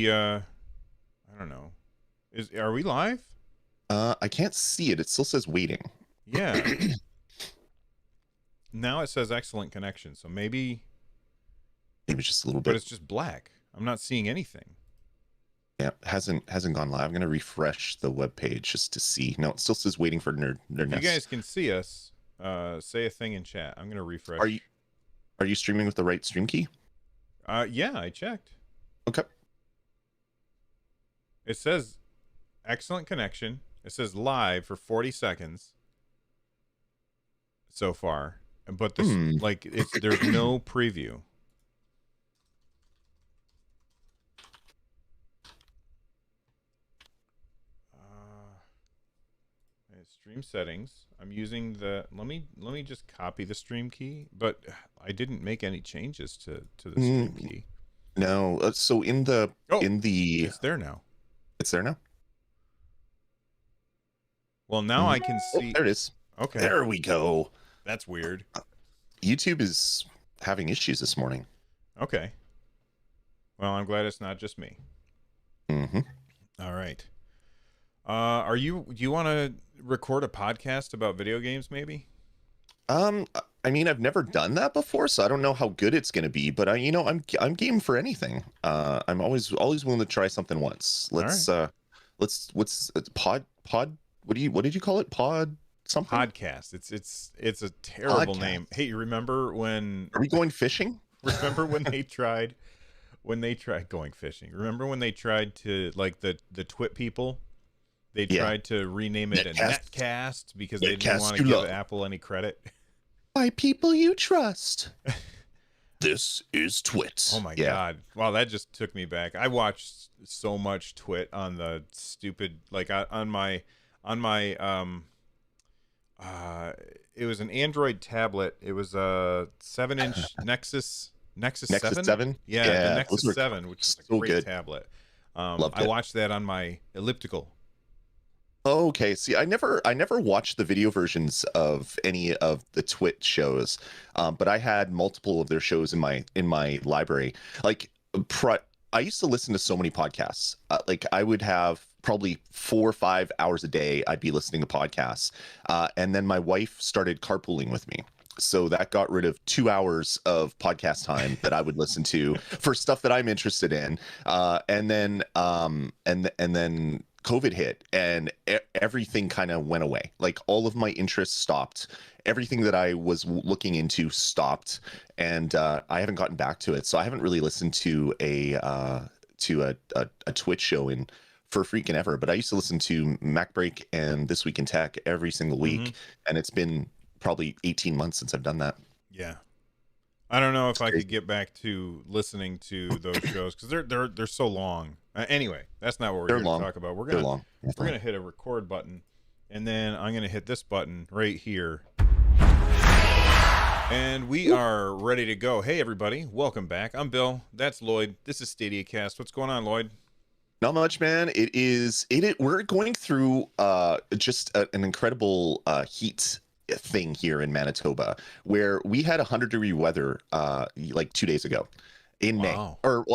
maybe I don't know. Are we live? I can't see it. It still says waiting. Yeah. Now it says excellent connection. So maybe, Maybe just a little but bit. it's just black. I'm not seeing anything. Yeah, hasn't gone live. I'm gonna refresh the web page just to see. No, it still says waiting for If you nerdness. guys can see us, say a thing in chat. I'm gonna refresh. Are you streaming with the right stream key? Yeah, I checked. Okay. It says excellent connection. It says live for 40 seconds so far, but this there's no preview. Stream settings. I'm using the let me just copy the stream key, but I didn't make any changes to the stream key. No, so in the it's there now. It's there now. Well, now I can see. There it is. Okay, there we go. That's weird. YouTube is having issues this morning. Okay. Well, I'm glad it's not just me. All right. Do you want to record a podcast about video games maybe? I mean, I've never done that before, so I don't know how good it's going to be, but I'm game for anything. I'm always willing to try something once. What's pod what did you call it? Pod something? Podcast. It's a terrible Podcast. name. Hey, you remember when Are we going fishing? Remember when they tried going fishing? Remember when they tried to, like, the Twit people? They tried to rename it a Netcast because they didn't want to give Apple any credit. By people you trust. This is Twit. Oh my God. Wow, that just took me back. I watched so much Twit on the stupid, like, on my it was an Android tablet. It was a 7-inch Nexus 7? Yeah, the Nexus 7, which is a great tablet. I watched that on my elliptical. Okay, see, I never watched the video versions of any of the Twit shows, but I had multiple of their shows in my library. Like, I used to listen to so many podcasts. Like, I would have probably 4 or 5 hours a day. I'd be listening to podcasts, and then my wife started carpooling with me. So that got rid of 2 hours of podcast time that I would listen to for stuff that I'm interested in. And then COVID hit and everything kind of went away. Like, all of my interests stopped. Everything that I was looking into stopped, and I haven't gotten back to it. So I haven't really listened to a Twitch show for freaking ever. But I used to listen to MacBreak and This Week in Tech every single week, and it's been probably 18 months since I've done that. Yeah. I don't know if I could get back to listening to those shows because they're so long. Anyway, that's not what we're here to talk about. We're gonna hit a record button, and then I'm gonna hit this button right here, and we are ready to go. Hey everybody, welcome back. I'm Bill. That's Lloyd. This is Stadiacast. What's going on, Lloyd? Not much, man. We're going through just an incredible heat thing here in Manitoba, where we had 100-degree weather like 2 days ago in May, or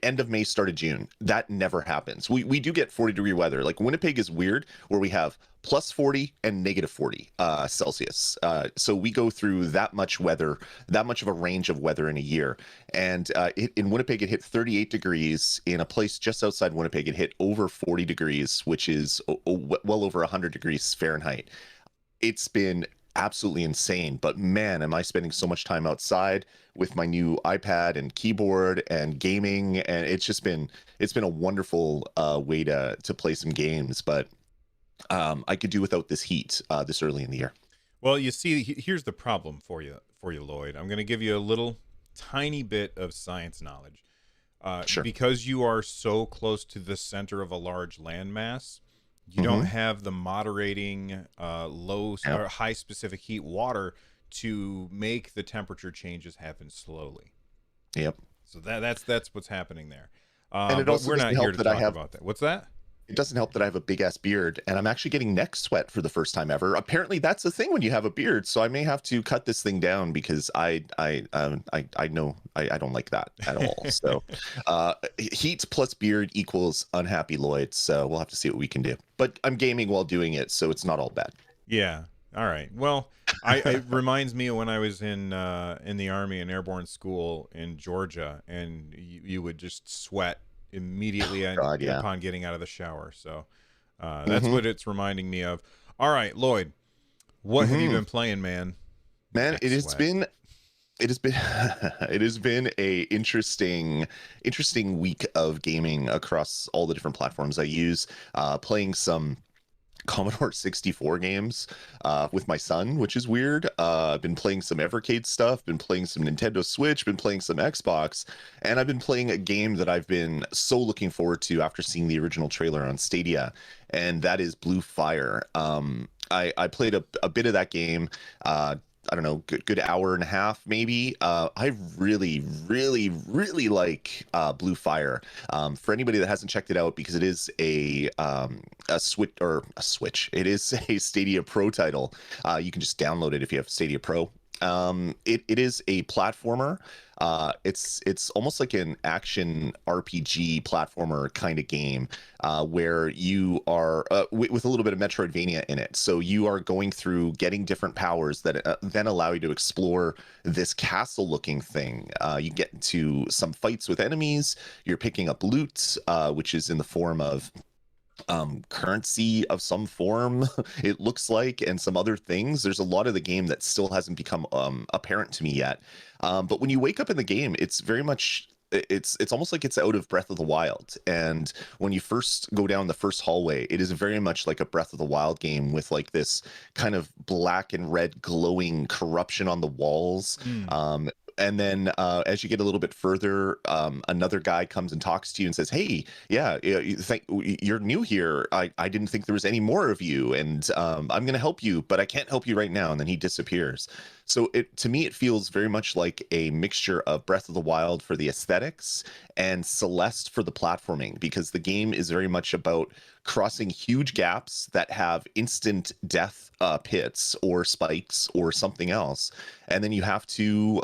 end of May, start of June. That never happens. We do get 40-degree weather. Like, Winnipeg is weird, where we have plus 40 and negative 40 Celsius. So we go through that much weather, that much of a range of weather in a year. And in Winnipeg, it hit 38 degrees. In a place just outside Winnipeg, it hit over 40 degrees, which is well over 100 degrees Fahrenheit. It's been absolutely insane, but man, am I spending so much time outside with my new iPad and keyboard and gaming, and it's been a wonderful way to play some games, but I could do without this heat this early in the year. Well, you see, here's the problem for you, Lloyd. I'm going to give you a little tiny bit of science knowledge. Sure. Because you are so close to the center of a large landmass, you don't have the moderating low or high specific heat water to make the temperature changes happen slowly. Yep. So that's what's happening there. And it also we're not here to talk about that. What's that? It doesn't help that I have a big ass beard, and I'm actually getting neck sweat for the first time ever. Apparently, that's a thing when you have a beard. So I may have to cut this thing down because I know I don't like that at all. So, heat plus beard equals unhappy Lloyd. So we'll have to see what we can do. But I'm gaming while doing it, so it's not all bad. Yeah. All right. Well, it reminds me of when I was in the Army in airborne school in Georgia, and you would just sweat immediately upon getting out of the shower. So that's what it's reminding me of. All right, Lloyd, what have you been playing, man? Man, it has been a interesting week of gaming across all the different platforms I use. Playing some Commodore 64 games with my son, which is weird. I've been playing some Evercade stuff, been playing some Nintendo Switch, been playing some Xbox, and I've been playing a game that I've been so looking forward to after seeing the original trailer on Stadia, and that is Blue Fire. I played a bit of that game. I don't know, good hour and a half maybe. I really like Blue Fire. For anybody that hasn't checked it out, because it is a Switch. It is a Stadia Pro title. You can just download it if you have Stadia Pro. It is a platformer. It's almost like an action RPG platformer kind of game, where you are with a little bit of Metroidvania in it. So you are going through getting different powers that then allow you to explore this castle-looking thing. You get into some fights with enemies. You're picking up loot, which is in the form of currency of some form, it looks like, and some other things. There's a lot of the game that still hasn't become apparent to me yet, but when you wake up in the game, it's very much it's almost like it's out of Breath of the Wild. And when you first go down the first hallway, it is very much like a Breath of the Wild game with like this kind of black and red glowing corruption on the walls. And then as you get a little bit further, another guy comes and talks to you and says, hey, yeah, you're new here. I didn't think there was any more of you, and I'm going to help you, but I can't help you right now. And then he disappears. So to me, it feels very much like a mixture of Breath of the Wild for the aesthetics and Celeste for the platforming, because the game is very much about crossing huge gaps that have instant death pits or spikes or something else. And then you have to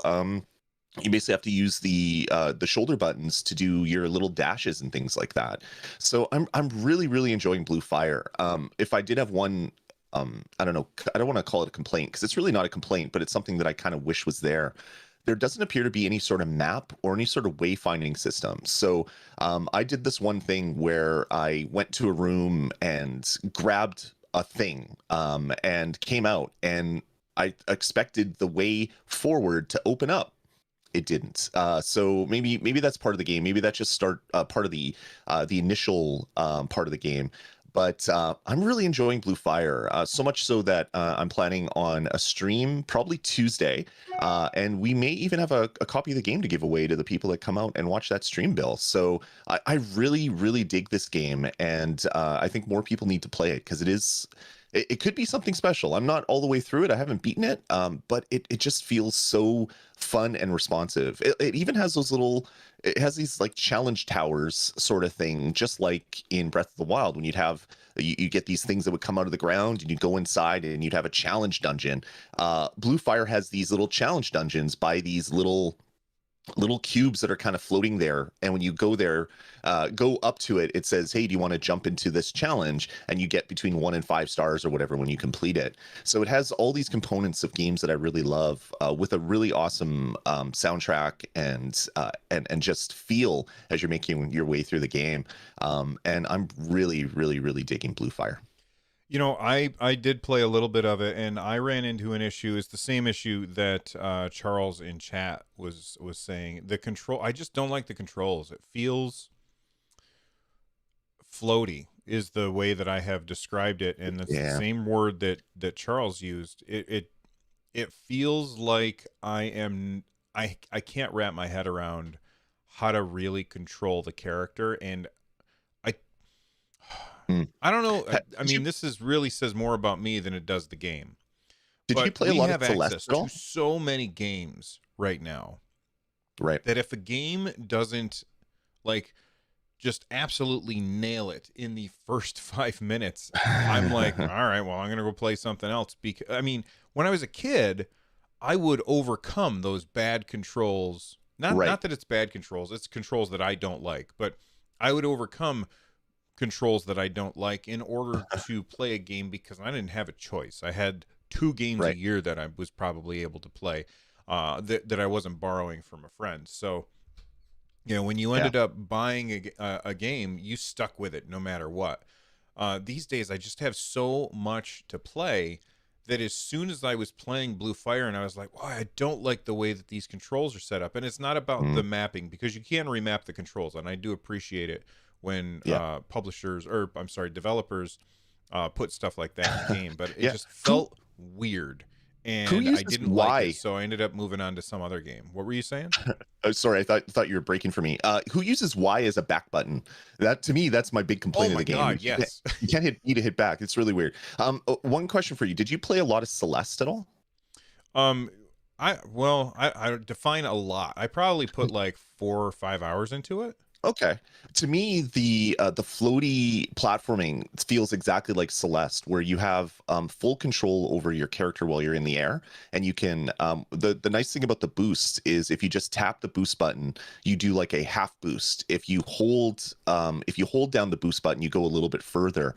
you basically have to use the shoulder buttons to do your little dashes and things like that. So I'm really enjoying Blue Fire. If I did have one, I don't know, I don't want to call it a complaint because it's really not a complaint, but it's something that I kind of wish was there. There doesn't appear to be any sort of map or any sort of wayfinding system. So I did this one thing where I went to a room and grabbed a thing and came out, and I expected the way forward to open up. It didn't. So maybe that's part of the game. Maybe that's just part of the initial part of the game. But I'm really enjoying Blue Fire, so much so that I'm planning on a stream probably Tuesday, and we may even have a copy of the game to give away to the people that come out and watch that stream, Bill. So I really dig this game, and I think more people need to play it because it could be something special. I'm not all the way through it. I haven't beaten it, but it just feels so fun and responsive. It even has it has these like challenge towers sort of thing, just like in Breath of the Wild, when you get these things that would come out of the ground and you'd go inside and you'd have a challenge dungeon. Blue Fire has these little challenge dungeons by these little cubes that are kind of floating there, and when you go there, go up to it, it says, hey, do you want to jump into this challenge? And you get between 1 and 5 stars or whatever when you complete it. So it has all these components of games that I really love, with a really awesome soundtrack and just feel as you're making your way through the game. And I'm really digging Blue Fire. You know, I did play a little bit of it, and I ran into an issue. It's the same issue that Charles in chat was saying. The control, I just don't like the controls. It feels floaty is the way that I have described it, and it's the same word that Charles used. It feels like I can't wrap my head around how to really control the character, and I don't know. I mean, this really says more about me than it does the game. Did you play a lot of Celeste at all? To so many games right now, right? That if a game doesn't, like, just absolutely nail it in the first 5 minutes, I'm like, all right, well, I'm gonna go play something else. Because I mean, when I was a kid, I would overcome those bad controls. Not that it's bad controls, it's controls that I don't like, but I would overcome controls that I don't like in order to play a game because I didn't have a choice. I had 2 games a year that I was probably able to play that I wasn't borrowing from a friend. So, you know, when you ended up buying a game, you stuck with it no matter what. These days, I just have so much to play that as soon as I was playing Blue Fire and I was like, well, I don't like the way that these controls are set up. And it's not about the mapping, because you can remap the controls. And I do appreciate it when publishers, or I'm sorry, developers put stuff like that in the game. But it just felt weird. And I didn't like it, so I ended up moving on to some other game. What were you saying? Oh, sorry, I thought you were breaking for me. Who uses Y as a back button? That, to me, that's my big complaint of the game. God, yes. You can't hit B to hit back. It's really weird. One question for you: did you play a lot of Celeste at all? I define a lot. I probably put like 4 or 5 hours into it. Okay. To me, the floaty platforming feels exactly like Celeste, where you have full control over your character while you're in the air, and you can. The nice thing about the boost is if you just tap the boost button, you do like a half boost. If you hold down the boost button, you go a little bit further.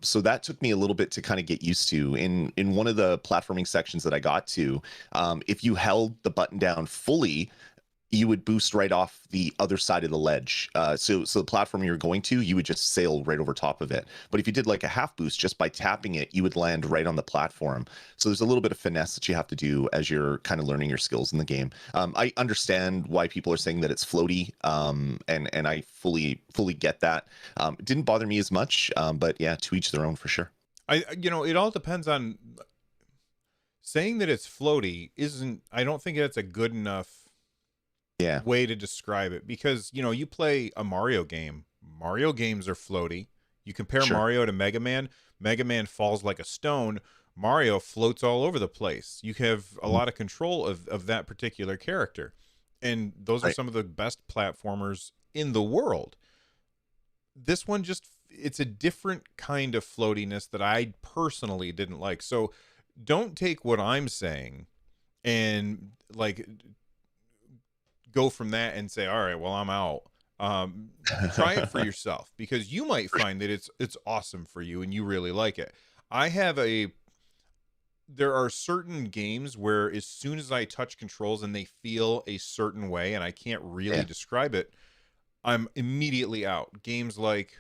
So that took me a little bit to kind of get used to. In one of the platforming sections that I got to, if you held the button down fully, you would boost right off the other side of the ledge. So the platform you're going to, you would just sail right over top of it. But if you did like a half boost, just by tapping it, you would land right on the platform. So there's a little bit of finesse that you have to do as you're kind of learning your skills in the game. I understand why people are saying that it's floaty, and I fully get that. It didn't bother me as much, but yeah, to each their own for sure. It all depends on, saying that it's floaty I don't think that's a good enough way to describe it, because you play a Mario game. Mario games are floaty. You compare Mario to Mega Man. Mega Man falls like a stone. Mario floats all over the place. You have a lot of control of that particular character, and those are some of the best platformers in the world. This one it's a different kind of floatiness that I personally didn't like. So don't take what I'm saying and like go from that and say, all right, well, I'm out. Try it for yourself, because you might find that it's awesome for you and you really like it. There are certain games where as soon as I touch controls and they feel a certain way and I can't really describe it, I'm immediately out. Games like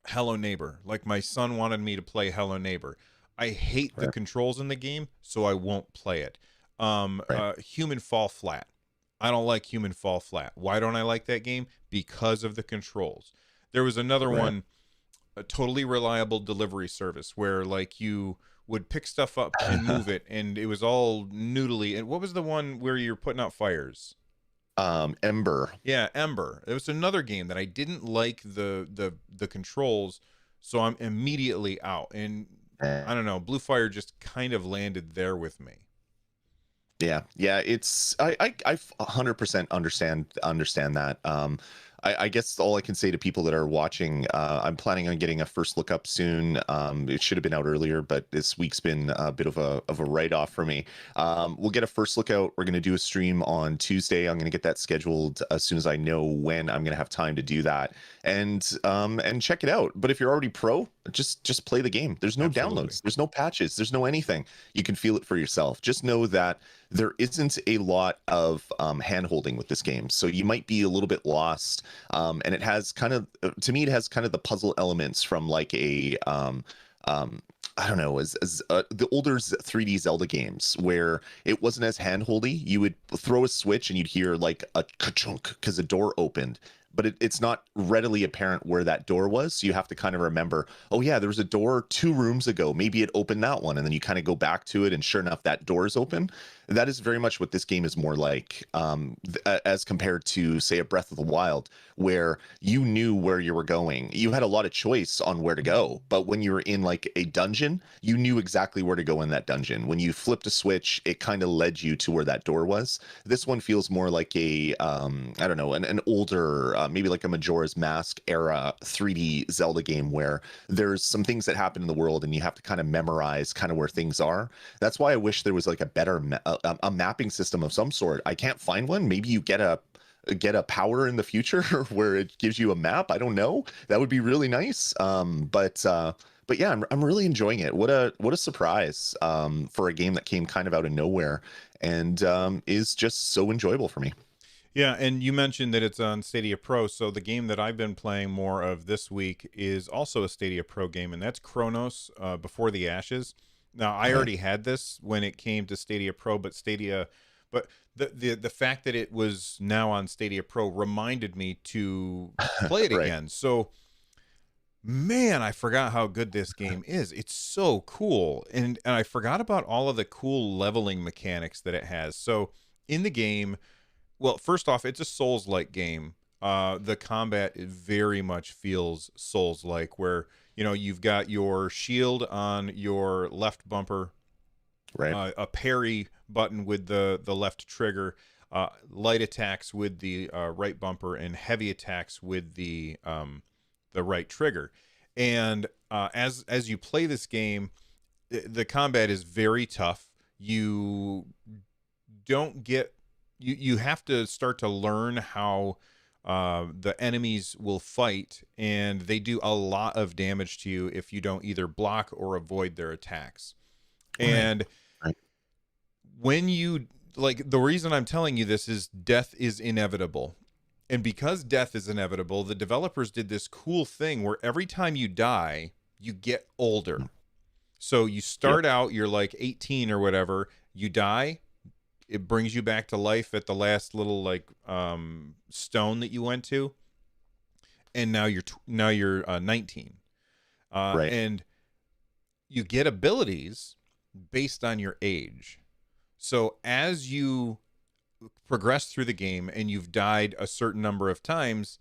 Hello Neighbor. Like, my son wanted me to play Hello Neighbor. I hate the controls in the game, so I won't play it. Human Fall Flat. I don't like Human Fall Flat. Why don't I like that game? Because of the controls. There was another one, a Totally Reliable Delivery Service, where like you would pick stuff up and move it, and it was all noodly. And what was the one where you're putting out fires? Ember. Yeah, Ember. It was another game that I didn't like the controls, so I'm immediately out. And I don't know, Blue Fire just kind of landed there with me. Yeah, it's I 100% understand that. I guess all I can say to people that are watching, I'm planning on getting a first look up soon. It should have been out earlier, but this week's been a bit of a write-off for me. We'll get a first look out. We're going to do a stream on Tuesday. I'm going to get that scheduled as soon as I know when I'm going to have time to do that, and check it out. But if you're already pro, just play the game. There's no downloads, there's no patches, there's no anything. You can feel it for yourself. Just know that there isn't a lot of hand-holding with this game, so you might be a little bit lost. And it has kind of, to me, it has kind of the puzzle elements from like a I don't know, as the older 3D Zelda games, where it wasn't as hand-holdy. You would throw a switch and you'd hear like a ka-chunk because a door opened, but it's not readily apparent where that door was. So you have to kind of remember, oh yeah, there was a door 2 rooms ago. Maybe it opened that one. And then you kind of go back to it, and sure enough, that door is open. That is very much what this game is more like, as compared to, say, a Breath of the Wild, where you knew where you were going. You had a lot of choice on where to go, but when you were in like a dungeon, you knew exactly where to go in that dungeon. When you flipped a switch, it kind of led you to where that door was. This one feels more like a, I don't know, an older maybe like a Majora's Mask era 3D Zelda game where there's some things that happen in the world and you have to kind of memorize kind of where things are. That's why I wish there was like a better a mapping system of some sort. I can't find one. Maybe you get a power in the future where it gives you a map. I don't know. That would be really nice. But yeah, I'm really enjoying it. What a surprise for a game that came kind of out of nowhere and is just so enjoyable for me. Yeah, and you mentioned that it's on Stadia Pro, so the game that I've been playing more of this week is also a Stadia Pro game, and that's Kronos, Before the Ashes. Now, I already had this when it came to Stadia Pro, but the fact that it was now on Stadia Pro reminded me to play it again. So, man, I forgot how good this game is. It's so cool, and I forgot about all of the cool leveling mechanics that it has. So, in the game, well, first off, it's a Souls-like game. The combat very much feels Souls-like, where you've got your shield on your left bumper, right? A parry button with the left trigger, light attacks with the right bumper, and heavy attacks with the right trigger. And as you play this game, the combat is very tough. You don't get you have to start to learn how the enemies will fight, and they do a lot of damage to you if you don't either block or avoid their attacks. And when you the reason I'm telling you this is death is inevitable. And because death is inevitable, the developers did this cool thing where every time you die, you get older. So you start out, you're like 18 or whatever, you die, it brings you back to life at the last little stone that you went to, and now you're 19, and you get abilities based on your age. So as you progress through the game and you've died a certain number of times,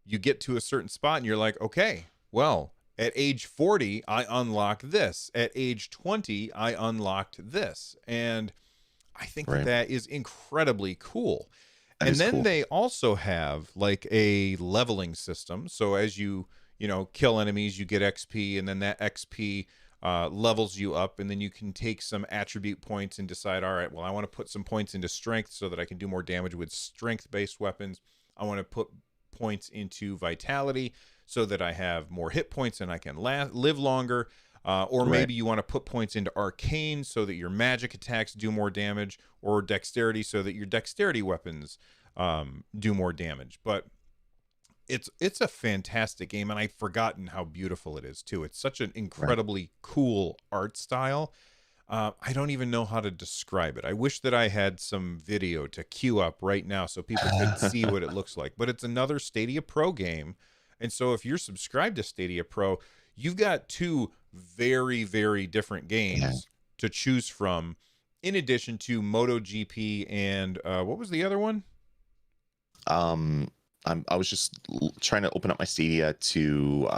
you get to a certain spot and you're like, okay, well, at age 40 I unlock this, at age 20 I unlocked this, and I think that is incredibly cool. And then they also have like a leveling system. So as you kill enemies, you get XP, and then that XP levels you up, and then you can take some attribute points and decide, all right, well, I want to put some points into strength so that I can do more damage with strength-based weapons. I want to put points into vitality so that I have more hit points and I can live longer. Or maybe you want to put points into arcane so that your magic attacks do more damage, or dexterity so that your dexterity weapons do more damage. But it's a fantastic game, and I've forgotten how beautiful it is too. It's such an incredibly cool art style. I don't even know how to describe it. I wish that I had some video to queue up right now so people could see what it looks like. But it's another Stadia Pro game, and so if you're subscribed to Stadia Pro, you've got two very, very different games to choose from, in addition to MotoGP and what was the other one? I was just trying to open up my Stadia to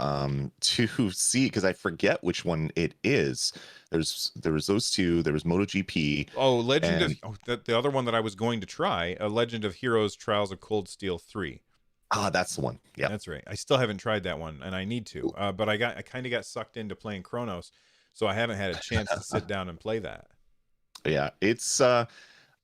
see, because I forget which one it is. There was those two. There was MotoGP. Oh, the other one that I was going to try, A Legend of Heroes: Trials of Cold Steel 3. Ah, that's the one. Yeah, that's right. I still haven't tried that one, and I need to. But I kind of got sucked into playing Kronos, so I haven't had a chance to sit down and play that. Yeah, it's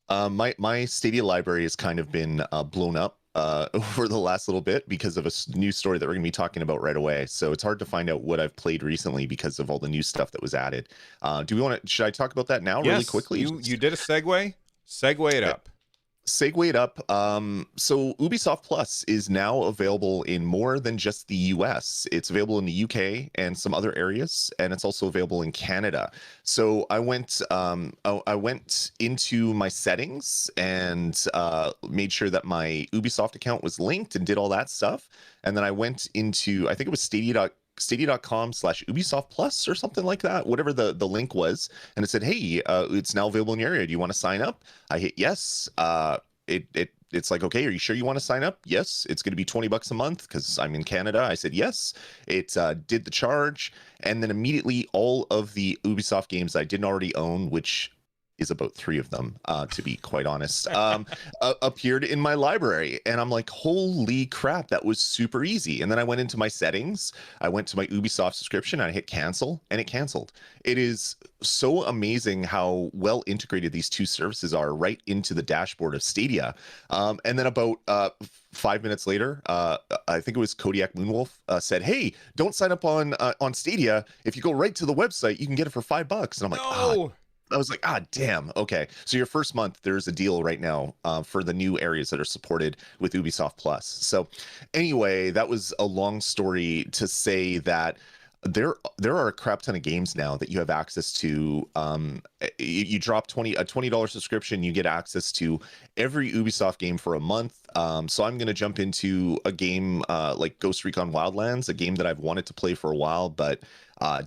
my Stadia library has kind of been blown up over the last little bit because of a new story that we're going to be talking about right away. So it's hard to find out what I've played recently because of all the new stuff that was added. Should I talk about that now really quickly? You did a segue it up. Segue it up. So Ubisoft Plus is now available in more than just the US. It's available in the UK and some other areas, and it's also available in Canada. So I went into my settings and made sure that my Ubisoft account was linked and did all that stuff. And then I went into, I think it was stadia.com/Ubisoft Plus or something like that, whatever the link was, and it said, hey, it's now available in your area, do you want to sign up? I hit yes. It's like, okay, are you sure you want to sign up? Yes. It's going to be $20 a month because I'm in Canada. I said yes. It did the charge, and then immediately all of the Ubisoft games I didn't already own, which is about 3 of them, to be quite honest, appeared in my library. And I'm like, holy crap, that was super easy. And then I went into my settings, I went to my Ubisoft subscription, I hit cancel, and it canceled. It is so amazing how well integrated these two services are right into the dashboard of Stadia. And then about 5 minutes later, I think it was Kodiak Moonwolf said, "Hey, don't sign up on Stadia. If you go right to the website, you can get it for $5." And I'm like, no. I was like, damn. Okay. So your first month, there's a deal right now for the new areas that are supported with Ubisoft Plus. So anyway, that was a long story to say that there are a crap ton of games now that you have access to. You drop a $20 subscription, you get access to every Ubisoft game for a month. So I'm going to jump into a game like Ghost Recon Wildlands, a game that I've wanted to play for a while, but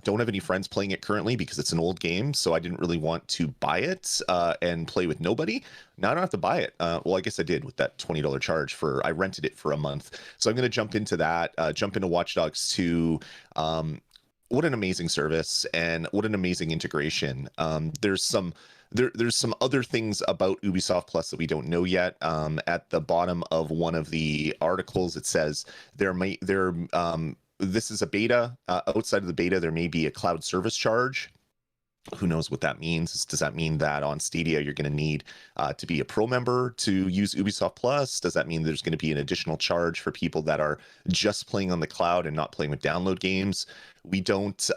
don't have any friends playing it currently because it's an old game. So I didn't really want to buy it and play with nobody. Now I don't have to buy it. Well, I guess I did with that $20 charge I rented it for a month. So I'm going to jump into that, jump into Watch Dogs 2. What an amazing service and what an amazing integration. There's some other things about Ubisoft Plus that we don't know yet. At the bottom of one of the articles, it says this is a beta. Outside of the beta, there may be a cloud service charge. Who knows what that means? Does that mean that on Stadia you're going to need to be a pro member to use Ubisoft Plus? Does that mean there's going to be an additional charge for people that are just playing on the cloud and not playing with download games? We don't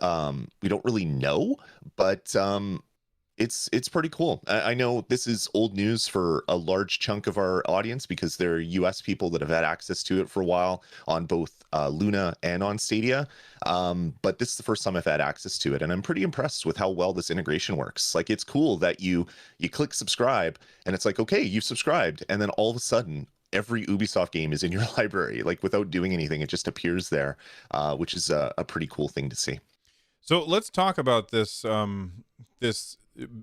really know, but it's pretty cool. I know this is old news for a large chunk of our audience because they're US people that have had access to it for a while on both Luna and on Stadia. But this is the first time I've had access to it, and I'm pretty impressed with how well this integration works. Like, it's cool that you click subscribe and it's like, okay, you've subscribed, and then all of a sudden every Ubisoft game is in your library, like without doing anything. It just appears there, which is a pretty cool thing to see. So let's talk about this.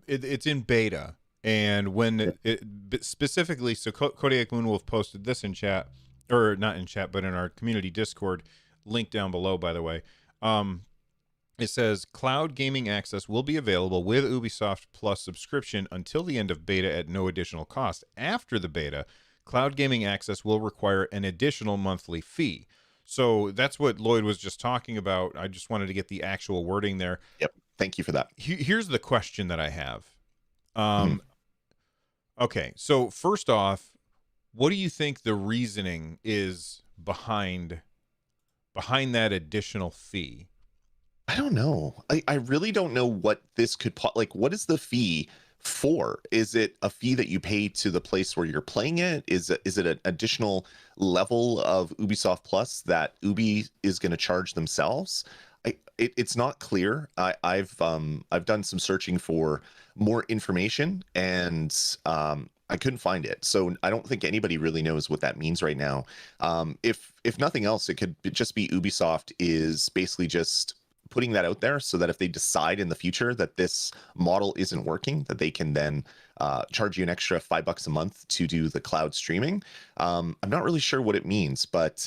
It's in beta, and when it specifically, so Kodiak Moonwolf posted this in chat, or not in chat, but in our community Discord, link down below, by the way. It says cloud gaming access will be available with Ubisoft Plus subscription until the end of beta at no additional cost. After the beta, cloud gaming access will require an additional monthly fee. So that's what Lloyd was just talking about. I just wanted to get the actual wording there. Yep. Thank you for that. Here's the question that I have. Okay, so first off, what do you think the reasoning is behind that additional fee? I don't know. I really don't know what this could like. What is the fee for? Is it a fee that you pay to the place where you're playing it? Is it an additional level of Ubisoft Plus that Ubi is going to charge themselves? It's not clear. I've done some searching for more information, and I couldn't find it. So I don't think anybody really knows what that means right now. If nothing else, it could just be Ubisoft is basically just putting that out there so that if they decide in the future that this model isn't working, that they can then charge you an extra $5 a month to do the cloud streaming. I'm not really sure what it means, but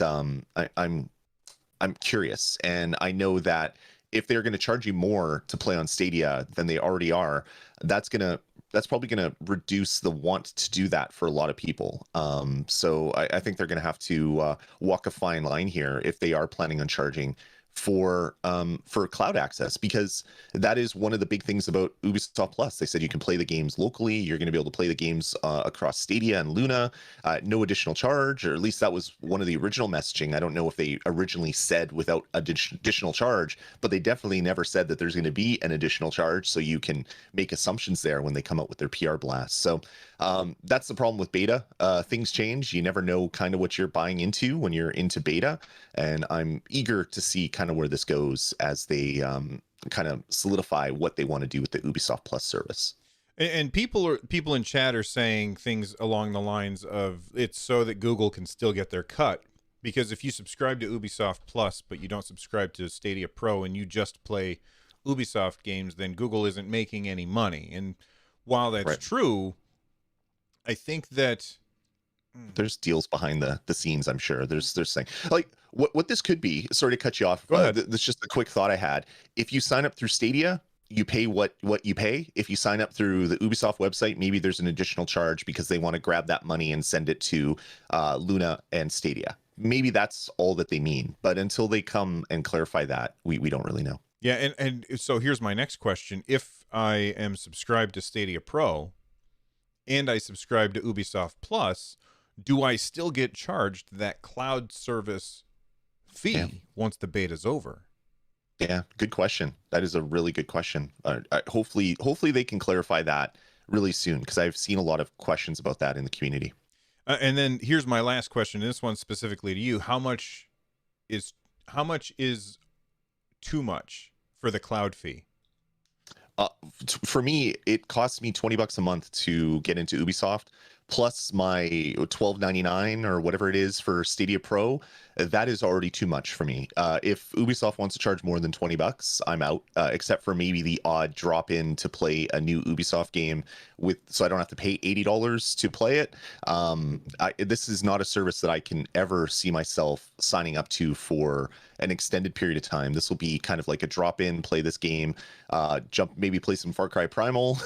I'm curious, and I know that if they're going to charge you more to play on Stadia than they already are, that's probably going to reduce the want to do that for a lot of people. So I think they're going to have to walk a fine line here if they are planning on charging for cloud access, because that is one of the big things about Ubisoft Plus. They said you can play the games locally. You're going to be able to play the games across Stadia and Luna, no additional charge, or at least that was one of the original messaging. I don't know if they originally said without additional charge, but they definitely never said that there's going to be an additional charge. So you can make assumptions there when they come out with their PR blast. So that's the problem with beta. Things change. You never know kind of what you're buying into when you're into beta. And I'm eager to see kind of where this goes as they kind of solidify what they want to do with the Ubisoft Plus service. And people in chat are saying things along the lines of it's so that Google can still get their cut, because if you subscribe to Ubisoft Plus but you don't subscribe to Stadia Pro and you just play Ubisoft games, then Google isn't making any money. And while that's true, I think that there's deals behind the scenes. I'm sure there's saying like what this could be. Sorry to cut you off. Go ahead. That's just a quick thought I had. If you sign up through Stadia, you pay what you pay. If you sign up through the Ubisoft website, maybe there's an additional charge because they want to grab that money and send it to Luna and Stadia. Maybe that's all that they mean. But until they come and clarify that, we don't really know. Yeah, and so here's my next question. If I am subscribed to Stadia Pro and I subscribe to Ubisoft Plus, do I still get charged that cloud service fee once the beta's over? Yeah, good question. That is a really good question. Hopefully they can clarify that really soon, because I've seen a lot of questions about that in the community. And then here's my last question. This one specifically to you: How much is too much for the cloud fee? For me, it costs me $20 a month to get into Ubisoft, plus my $12.99 or whatever it is for Stadia Pro. That is already too much for me. If Ubisoft wants to charge more than $20, I'm out. Except for maybe the odd drop in to play a new Ubisoft game so I don't have to pay $80 to play it. This is not a service that I can ever see myself signing up to for an extended period of time. This will be kind of like a drop in, play this game, maybe play some Far Cry Primal,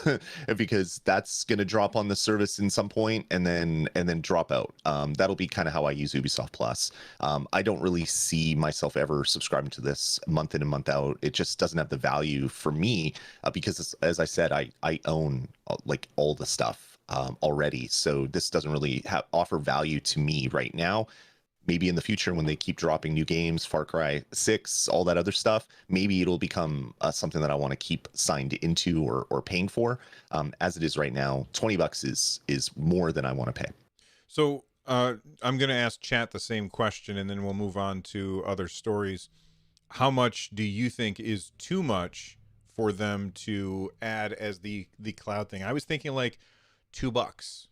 because that's going to drop on the service in some point and then drop out. That'll be kind of how I use Ubisoft Plus. I don't really see myself ever subscribing to this month in and month out. It just doesn't have the value for me, because as I said, I own like all the stuff already. So this doesn't really offer value to me right now. Maybe in the future, when they keep dropping new games, Far Cry 6, all that other stuff, maybe it'll become something that I want to keep signed into or paying for. As it is right now, $20 is more than I want to pay. So I'm going to ask chat the same question, and then we'll move on to other stories. How much do you think is too much for them to add as the cloud thing? I was thinking like $2.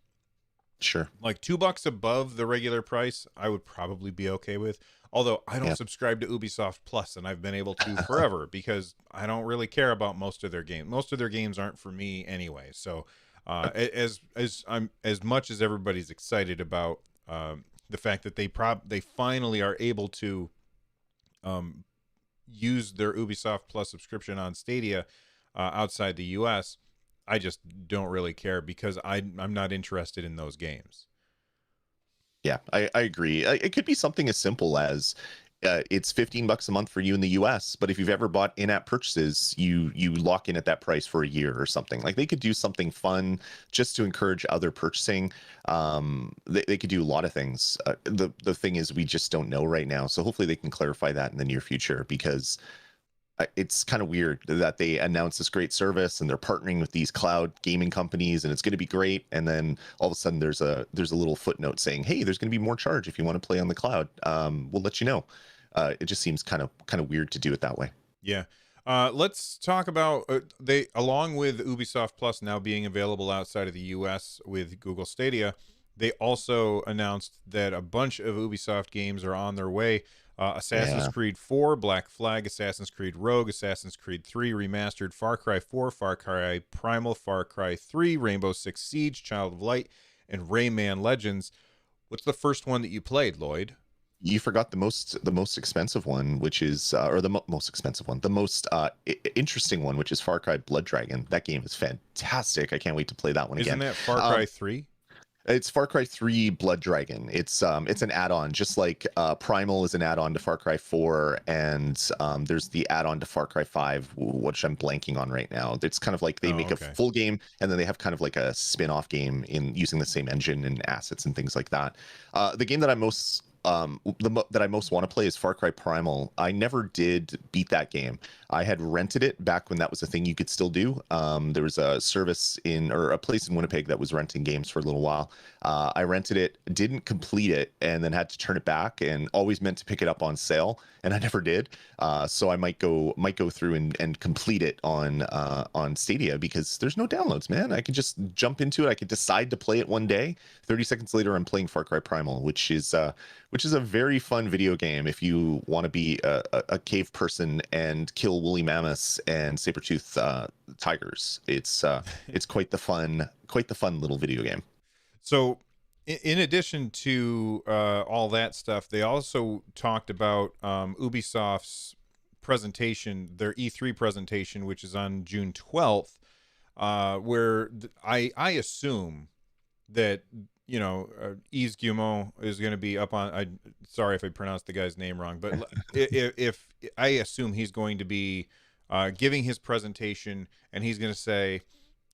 Sure. Like $2 above the regular price, I would probably be okay with. Although I don't subscribe to Ubisoft Plus, and I've been able to forever because I don't really care about most of their games. Most of their games aren't for me anyway. So as much as everybody's excited about the fact that they finally are able to use their Ubisoft Plus subscription on Stadia outside the US, I just don't really care because I'm not interested in those games. Yeah, I agree. It could be something as simple as it's $15 a month for you in the US, but if you've ever bought in-app purchases, you lock in at that price for a year or something. Like, they could do something fun just to encourage other purchasing. They could do a lot of things. The thing is, we just don't know right now. So hopefully they can clarify that in the near future, because it's kind of weird that they announce this great service and they're partnering with these cloud gaming companies and it's going to be great, and then all of a sudden there's a little footnote saying, hey, there's going to be more charge if you want to play on the cloud. We'll let you know. It just seems kind of weird to do it that way. Yeah. Let's talk about they, along with Ubisoft Plus now being available outside of the US with Google Stadia, they also announced that a bunch of Ubisoft games are on their way. Assassin's Creed 4, Black Flag, Assassin's Creed Rogue, Assassin's Creed 3 Remastered, Far Cry 4, Far Cry Primal, Far Cry 3, Rainbow Six Siege, Child of Light, and Rayman Legends. What's the first one that you played, Lloyd? You forgot the most expensive one, which is or the most expensive one, the most interesting one, which is Far Cry Blood Dragon. That game is fantastic. I can't wait to play that one again. Isn't that Far Cry 3? It's Far Cry 3 Blood Dragon. It's an add-on, just like Primal is an add-on to Far Cry 4, and there's the add-on to Far Cry 5, which I'm blanking on right now. It's kind of like they make a full game, and then they have kind of like a spin-off game in using the same engine and assets and things like that. The game that I most want to play is Far Cry Primal. I never did beat that game. I had rented it back when that was a thing you could still do. There was a service or a place in Winnipeg that was renting games for a little while. I rented it, didn't complete it, and then had to turn it back, and always meant to pick it up on sale, and I never did. So I might go through and complete it on Stadia, because there's no downloads, man. I can just jump into it. I could decide to play it one day. 30 seconds later, I'm playing Far Cry Primal, which is a very fun video game if you want to be a cave person and kill woolly mammoths and saber-toothed tigers. It's quite the fun little video game. So in addition to all that stuff, they also talked about Ubisoft's presentation, their E3 presentation, which is on June 12th, where I assume that, Yves Guillemot is going to be up on. Sorry if I pronounced the guy's name wrong, but if I assume he's going to be giving his presentation, and he's going to say,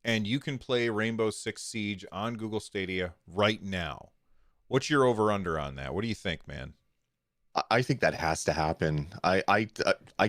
and you can play Rainbow Six Siege on Google Stadia right now. What's your over under on that? What do you think, man? I think that has to happen. I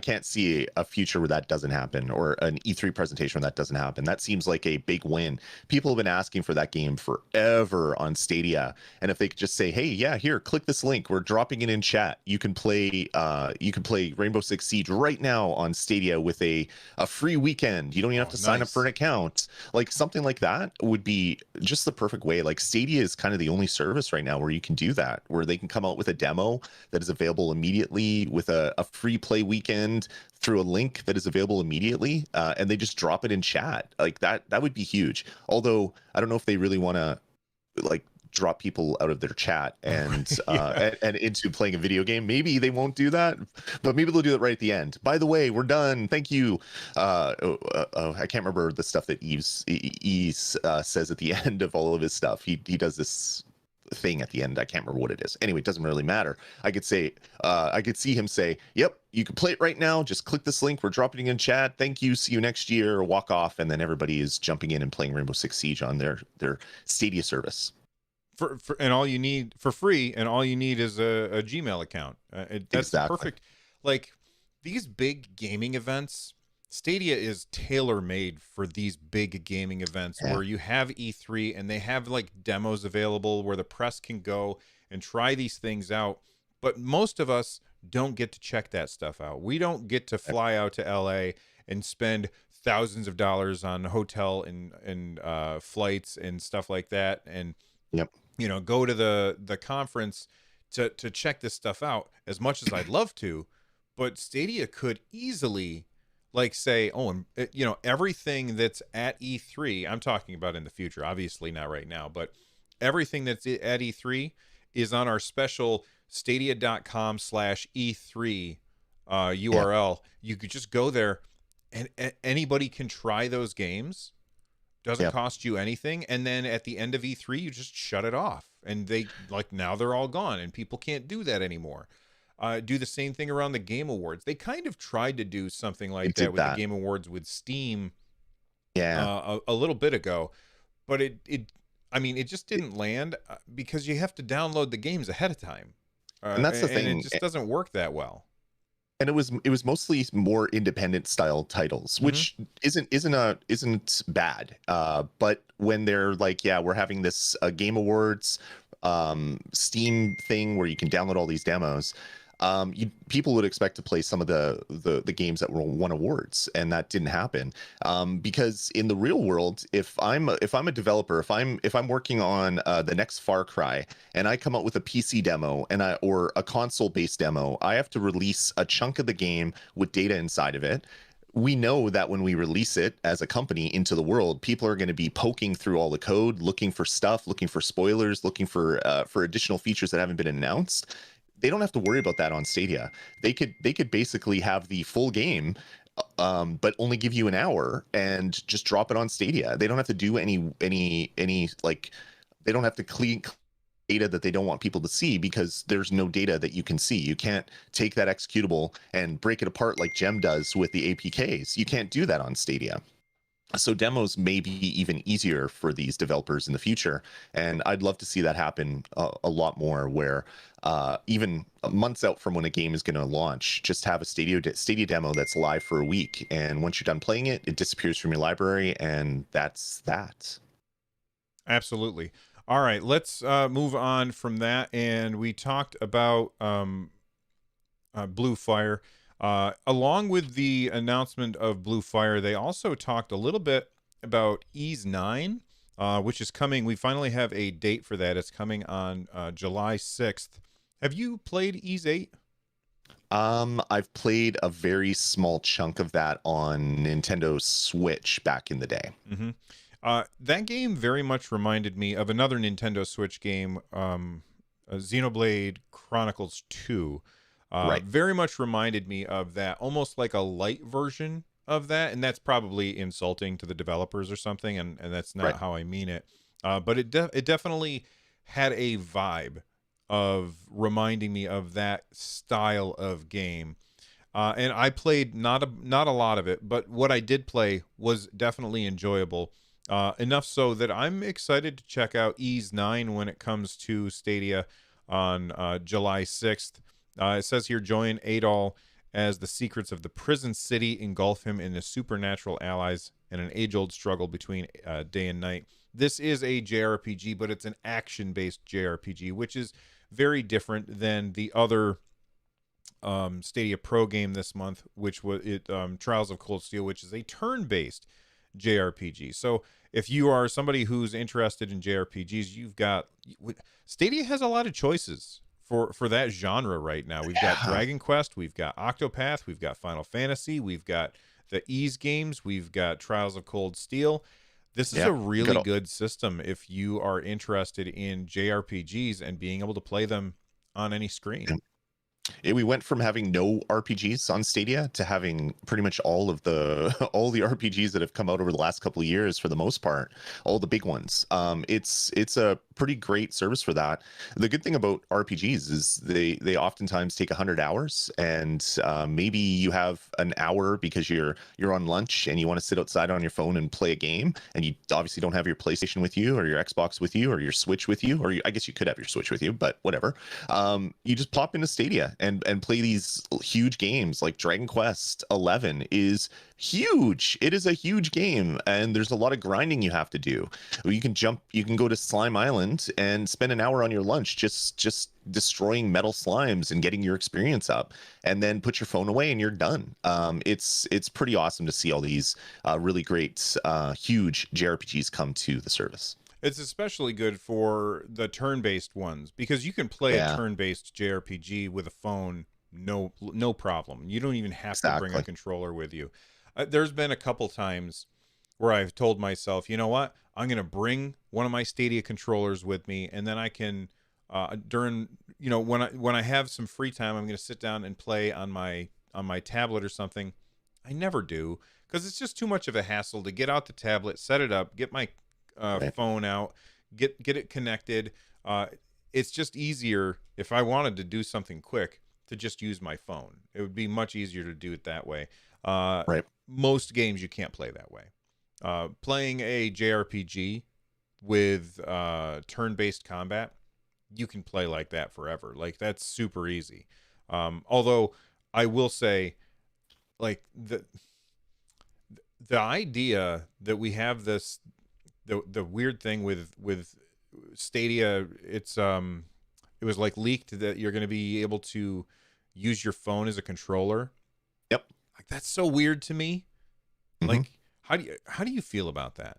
can't see a future where that doesn't happen, or an E3 presentation where that doesn't happen. That seems like a big win. People have been asking for that game forever on Stadia, and if they could just say, "Hey, yeah, here, click this link. We're dropping it in chat. You can play Rainbow Six Siege right now on Stadia with a free weekend. You don't even have to sign up for an account." Like something like that would be just the perfect way. Like Stadia is kind of the only service right now where you can do that, where they can come out with a demo that is available immediately with a free play weekend through a link that is available immediately, and they just drop it in chat. Like that would be huge. Although I don't know if they really want to like drop people out of their chat and and into playing a video game. Maybe they won't do that, but maybe they'll do it right at the end. By the way, we're done, thank you. I can't remember the stuff that Yves says at the end of all of his stuff. He does this thing at the end. I can't remember what it is. Anyway, it doesn't really matter. I could say, I could see him say, "Yep, you can play it right now. Just click this link. We're dropping it in chat. Thank you. See you next year." Walk off, and then everybody is jumping in and playing Rainbow Six Siege on their Stadia service. And all you need for free, and all you need is a Gmail account. That's exactly perfect. Like these big gaming events, Stadia is tailor-made for these big gaming events where you have E3 and they have like demos available where the press can go and try these things out. But most of us don't get to check that stuff out. We don't get to fly out to LA and spend thousands of dollars on hotel and flights and stuff like that, and go to the conference to check this stuff out as much as I'd love to. But Stadia could easily like say, and everything that's at E3, I'm talking about in the future, obviously not right now, but everything that's at E3 is on our special stadia.com/E3 URL. You could just go there and anybody can try those games. Doesn't cost you anything. And then at the end of E3, you just shut it off. And now they're all gone and people can't do that anymore. Do the same thing around the Game Awards. They kind of tried to do something like that with the Game Awards with Steam a little bit ago, but it just didn't land because you have to download the games ahead of time. And that's the thing. And it just doesn't work that well. And it was mostly more independent style titles, which isn't bad. But when they're like, we're having this Game Awards Steam thing where you can download all these demos, people would expect to play some of the games that won awards, and that didn't happen, because in the real world, if I'm a developer, if I'm working on the next Far Cry and I come up with a PC demo or a console based demo, I have to release a chunk of the game with data inside of it. We know that when we release it as a company into the world, people are going to be poking through all the code, looking for stuff, looking for spoilers, looking for additional features that haven't been announced. They don't have to worry about that on Stadia. They could basically have the full game, but only give you an hour and just drop it on Stadia. They don't have to do any like, they don't have to clean data that they don't want people to see, because there's no data that you can see. You can't take that executable and break it apart like Gem does with the APKs. You can't do that on Stadia. So demos may be even easier for these developers in the future, and I'd love to see that happen a lot more, where even months out from when a game is going to launch, just have a Stadia demo that's live for a week, and once you're done playing it, it disappears from your library, and that's that. Absolutely. All right, let's move on from that, and we talked about Blue Fire. Along with the announcement of Blue Fire, they also talked a little bit about Ys 9, which is coming. We finally have a date for that. It's coming on July 6th. Have you played Ys 8? I've played a very small chunk of that on Nintendo Switch back in the day. Mm-hmm. That game very much reminded me of another Nintendo Switch game, Xenoblade Chronicles 2. Right. Very much reminded me of that, almost like a light version of that. And that's probably insulting to the developers or something, and that's not Right. how I mean it. But it definitely had a vibe of reminding me of that style of game. And I played not a lot of it, but what I did play was definitely enjoyable. Enough so that I'm excited to check out Ease 9 when it comes to Stadia on July 6th. It says here, join Adol as the secrets of the prison city engulf him in the supernatural allies and an age-old struggle between day and night. This is a JRPG, but it's an action-based JRPG, which is very different than the other Stadia Pro game this month, which was Trials of Cold Steel, which is a turn-based JRPG. So if you are somebody who's interested in JRPGs, you've got Stadia has a lot of choices for that genre right now. We've got Dragon Quest, we've got Octopath, we've got Final Fantasy, we've got the Ease games, we've got Trials of Cold Steel. This is a really good system if you are interested in JRPGs and being able to play them on any screen. We went from having no RPGs on Stadia to having pretty much all the RPGs that have come out over the last couple of years, for the most part, all the big ones. It's a pretty great service for that. The good thing about RPGs is they oftentimes take 100 hours, and maybe you have an hour because you're on lunch and you want to sit outside on your phone and play a game, and you obviously don't have your PlayStation with you or your Xbox with you or your Switch with you, or I guess you could have your Switch with you, but whatever. You just pop into Stadia and play these huge games. Like Dragon Quest 11 is huge. It is a huge game, and there's a lot of grinding you have to do. You can go to Slime Island and spend an hour on your lunch just destroying metal slimes and getting your experience up, and then put your phone away and you're done. It's pretty awesome to see all these really great huge JRPGs come to the service. It's especially good for the turn-based ones, because you can play a turn-based JRPG with a phone, no problem. You don't even have to bring a controller with you. There's been a couple times where I've told myself, you know what, I'm going to bring one of my Stadia controllers with me, and then I can, during, when I have some free time, I'm going to sit down and play on my tablet or something. I never do, because it's just too much of a hassle to get out the tablet, set it up, get my phone out, get it connected. It's just easier if I wanted to do something quick to just use my phone. It would be much easier to do it that way. Most games you can't play that way. Playing a JRPG with turn-based combat, you can play like that forever. Like, that's super easy. Although I will say, like, the idea that we have this, the weird thing with Stadia, it was like leaked that you're going to be able to use your phone as a controller. Yep. Like, that's so weird to me. Mm-hmm. Like, how do you feel about that?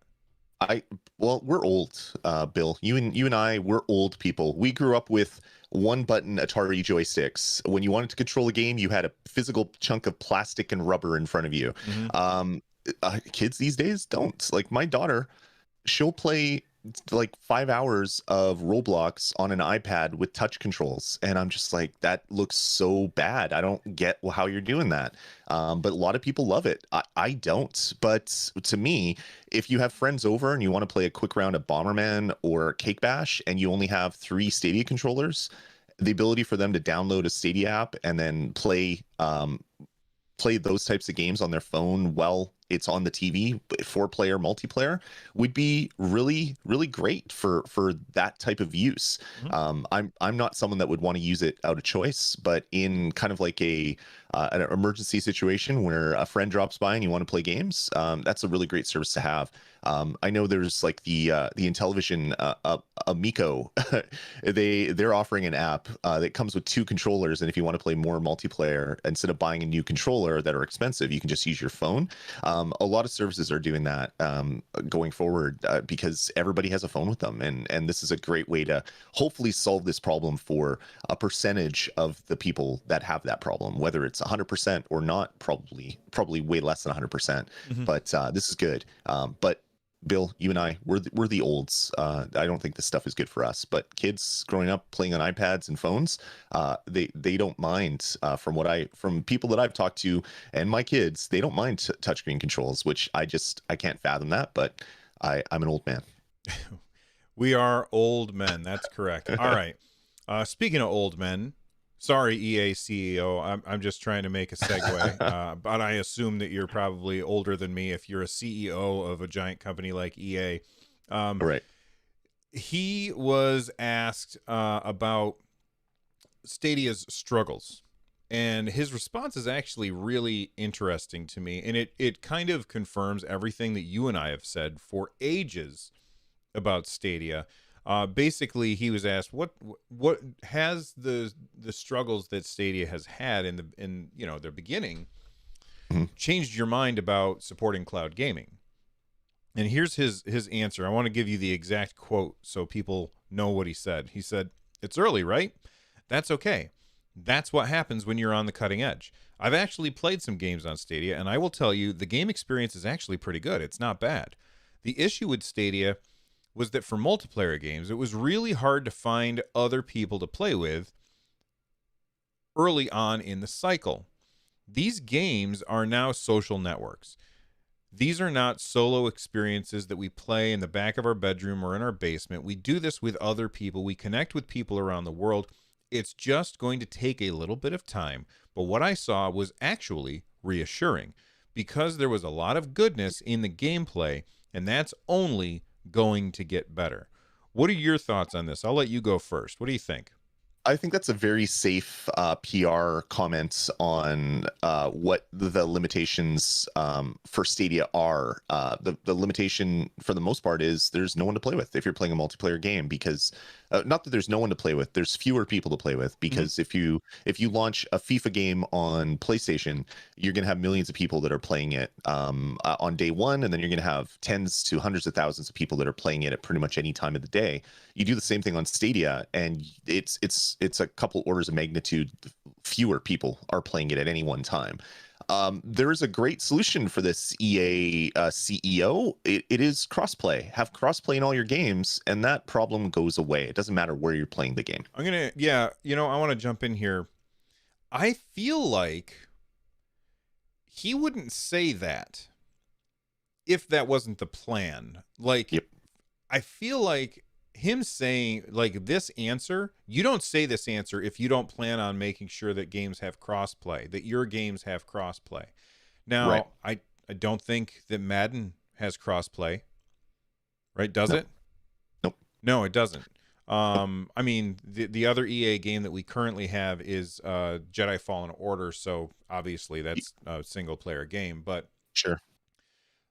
Well, we're old, Bill. You and I, we're old people. We grew up with one button Atari joysticks. When you wanted to control a game, you had a physical chunk of plastic and rubber in front of you. Mm-hmm. Kids these days don't. Like, my daughter, she'll play like 5 hours of Roblox on an iPad with touch controls, and I'm just like, that looks so bad. I don't get how you're doing that. But a lot of people love it. I don't. But to me, if you have friends over and you want to play a quick round of Bomberman or Cake Bash, and you only have 3 Stadia controllers, the ability for them to download a Stadia app and then play those types of games on their phone while it's on the TV, 4-player multiplayer, would be really, really great for that type of use. Mm-hmm. I'm not someone that would want to use it out of choice, but in kind of like an emergency situation where a friend drops by and you want to play games, that's a really great service to have. I know there's like the Intellivision Amico. They're offering an app that comes with 2 controllers, and if you want to play more multiplayer, instead of buying a new controller that are expensive, you can just use your phone. A lot of services are doing that going forward because everybody has a phone with them, and this is a great way to hopefully solve this problem for a percentage of the people that have that problem, whether it's 100% or not. Probably way less than 100%. Mm-hmm. But this is good. But Bill, you and I, we're the olds. I don't think this stuff is good for us. But kids growing up playing on iPads and phones, they don't mind. From people that I've talked to and my kids, they don't mind touchscreen controls, which I can't fathom that. But I'm an old man. We are old men. That's correct. All right. Speaking of old men, sorry, EA CEO. I'm just trying to make a segue. But I assume that you're probably older than me if you're a CEO of a giant company like EA. Right. He was asked about Stadia's struggles. And his response is actually really interesting to me. And it kind of confirms everything that you and I have said for ages about Stadia. Basically, he was asked what has the struggles that Stadia has had in their beginning changed your mind about supporting cloud gaming. And here's his answer. I want to give you the exact quote so people know what he said. He said, "It's early, right? That's okay. That's what happens when you're on the cutting edge. I've actually played some games on Stadia, and I will tell you the game experience is actually pretty good. It's not bad. The issue with Stadia was that for multiplayer games, it was really hard to find other people to play with early on in the cycle. These games are now social networks. These are not solo experiences that we play in the back of our bedroom or in our basement. We do this with other people. We connect with people around the world. It's just going to take a little bit of time. But what I saw was actually reassuring because there was a lot of goodness in the gameplay, and that's only going to get better." What are your thoughts on this? I'll let you go first. What do you think? I think that's a very safe PR comment on what the limitations for Stadia are. The limitation, for the most part, is there's no one to play with if you're playing a multiplayer game, because not that there's no one to play with, there's fewer people to play with, because if you launch a FIFA game on PlayStation, you're going to have millions of people that are playing it on day one, and then you're going to have tens to hundreds of thousands of people that are playing it at pretty much any time of the day. You do the same thing on Stadia, and it's a couple orders of magnitude fewer people are playing it at any one time. There is a great solution for this, EA CEO. It is crossplay. Have crossplay in all your games, and that problem goes away. It doesn't matter where you're playing the game. I want to jump in here. I feel like he wouldn't say that if that wasn't the plan. Like, yep. I feel like him saying like this answer, you don't say this answer if you don't plan on making sure that games have crossplay, that your games have crossplay. Now, right. I don't think that Madden has crossplay, right? Does it? Nope. No, it doesn't. I mean, the other EA game that we currently have is Jedi Fallen Order, so obviously that's a single player game, but sure.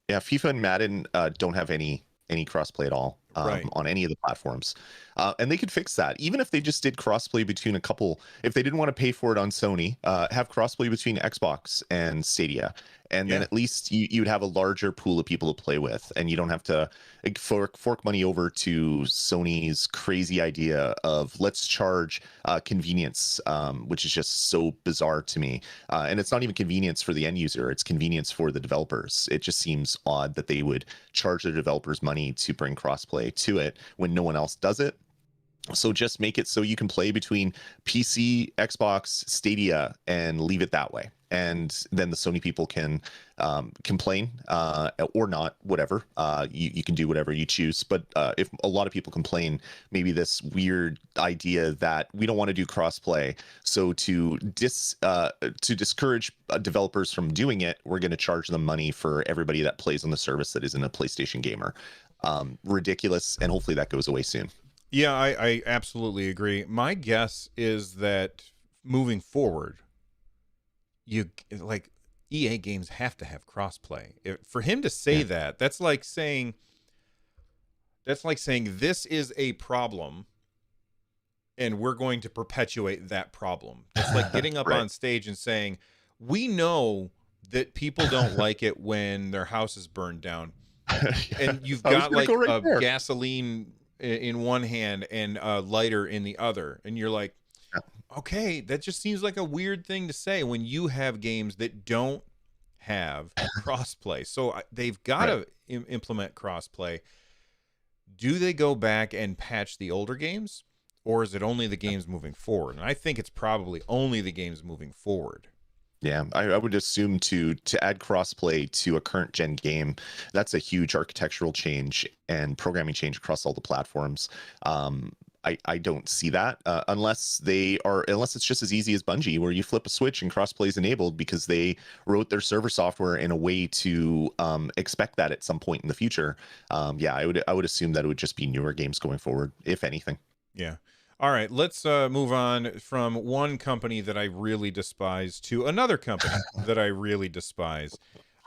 Yeah, FIFA and Madden don't have any crossplay at all on any of the platforms. And they could fix that. Even if they just did crossplay between a couple, if they didn't want to pay for it on Sony, have crossplay between Xbox and Stadia. And then at least you would have a larger pool of people to play with, and you don't have to fork money over to Sony's crazy idea of let's charge convenience, which is just so bizarre to me. And it's not even convenience for the end user, it's convenience for the developers. It just seems odd that they would charge their developers money to bring crossplay to it when no one else does it. So just make it so you can play between PC, Xbox, Stadia, and leave it that way. And then the Sony people can complain or not, whatever. You can do whatever you choose. But if a lot of people complain, maybe this weird idea that we don't want to do crossplay, so to discourage developers from doing it, we're going to charge them money for everybody that plays on the service that isn't a PlayStation gamer. Ridiculous, and hopefully that goes away soon. Yeah, I absolutely agree. My guess is that moving forward, EA games have to have crossplay. For him to say that, that's like saying this is a problem and we're going to perpetuate that problem. It's like getting up on stage and saying, we know that people don't like it when their house is burned down. And you've got like gasoline in one hand and a lighter in the other, and you're like, okay, that just seems like a weird thing to say when you have games that don't have crossplay. So they've got to implement crossplay. Do they go back and patch the older games, or is it only the games moving forward? And I think it's probably only the games moving forward. Yeah, I would assume to add crossplay to a current gen game, that's a huge architectural change and programming change across all the platforms. I don't see that unless it's just as easy as Bungie, where you flip a switch and crossplay is enabled because they wrote their server software in a way to expect that at some point in the future. Yeah, I would assume that it would just be newer games going forward, if anything. Yeah. All right, let's move on from one company that I really despise to another company that I really despise.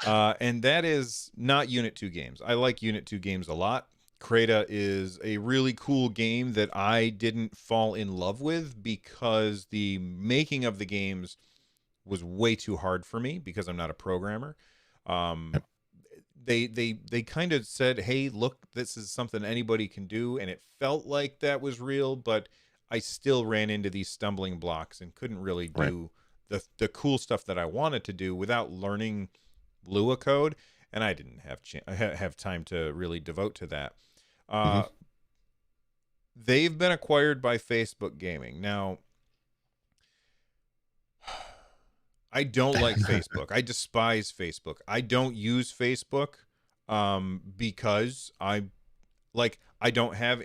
And that is not Unit 2 games. I like Unit 2 games a lot. Crayta is a really cool game that I didn't fall in love with because the making of the games was way too hard for me because I'm not a programmer. They kind of said, hey, look, this is something anybody can do, and it felt like that was real, but I still ran into these stumbling blocks and couldn't really do the cool stuff that I wanted to do without learning Lua code, and I didn't have time to really devote to that. They've been acquired by Facebook Gaming. Now, I don't like Facebook. I despise Facebook. I don't use Facebook because I don't have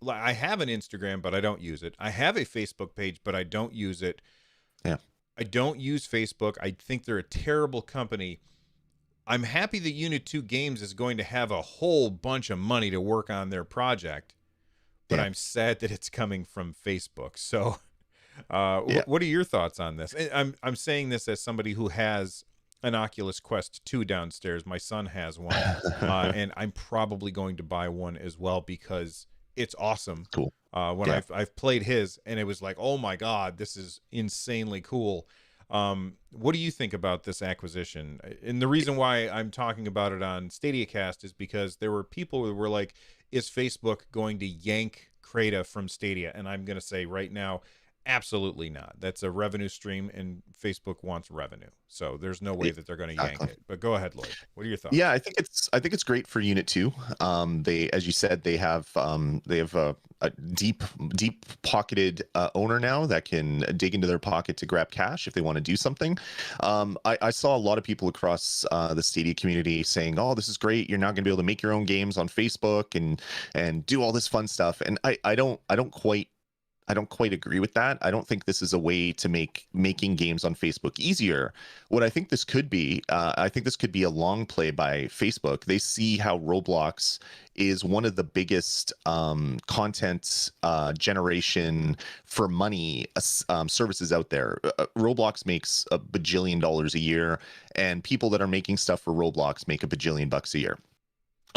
I have an Instagram, but I don't use it. I have a Facebook page, but I don't use it. Yeah. I don't use Facebook. I think they're a terrible company. I'm happy that Unit 2 Games is going to have a whole bunch of money to work on their project, but I'm sad that it's coming from Facebook. So what are your thoughts on this? I'm saying this as somebody who has an Oculus Quest 2 downstairs. My son has one, and I'm probably going to buy one as well because it's awesome. Cool. I've played his, and it was like, oh my God, this is insanely cool. What do you think about this acquisition? And the reason why I'm talking about it on Stadiacast is because there were people who were like, is Facebook going to yank Crayta from Stadia? And I'm going to say right now, absolutely not. That's a revenue stream, and Facebook wants revenue, so there's no way that they're going to yank it. But go ahead, Lloyd. What are your thoughts? Yeah, I think it's great for Unit 2. They, as you said, they have a deep pocketed owner now that can dig into their pocket to grab cash if they want to do something. I saw a lot of people across the Stadia community saying, "Oh, this is great. You're now going to be able to make your own games on Facebook and do all this fun stuff." And I don't quite agree with that. I don't think this is a way to make making games on Facebook easier. What I think this could be, I think this could be a long play by Facebook. They see how Roblox is one of the biggest content generation for money services out there. Roblox makes $1 bajillion a year, and people that are making stuff for Roblox make $1 bajillion a year.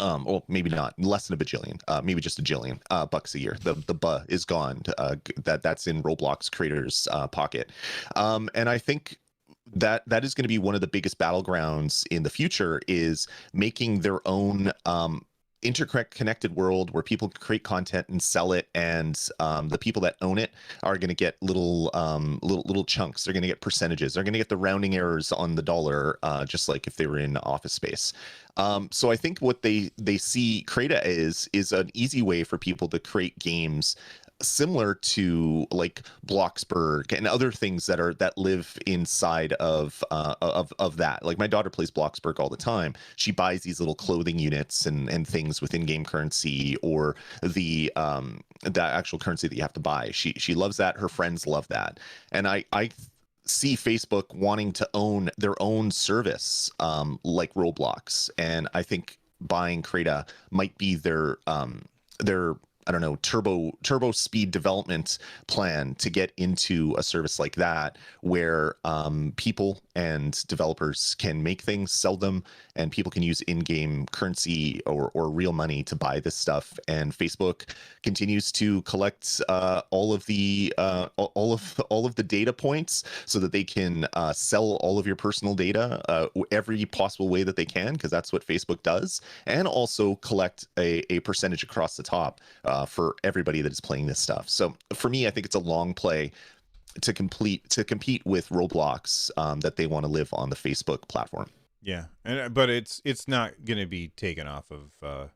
Well, maybe not, less than $1 bajillion, maybe just $1 jillion bucks a year. The buh is gone. That's in Roblox creators' pocket, and I think that is going to be one of the biggest battlegrounds in the future, is making their own interconnected world where people can create content and sell it, and the people that own it are going to get little chunks. They're going to get percentages. They're going to get the rounding errors on the dollar, just like if they were in Office Space. So I think what they see Crayta is an easy way for people to create games similar to like Bloxburg and other things that live inside of that. Like my daughter plays Bloxburg all the time. She buys these little clothing units and things with in-game currency, or the actual currency that you have to buy. She loves that. Her friends love that. And I see Facebook wanting to own their own service, like Roblox, and I think buying Crayta might be their I don't know, turbo speed development plan to get into a service like that, where people and developers can make things, sell them, and people can use in-game currency or real money to buy this stuff. And Facebook continues to collect all of the data points so that they can sell all of your personal data every possible way that they can, because that's what Facebook does, and also collect a percentage across the top for everybody that is playing this stuff. So for me, I think it's a long play to compete with Roblox, that they want to live on the Facebook platform. Yeah, and but it's not going to be taken off of.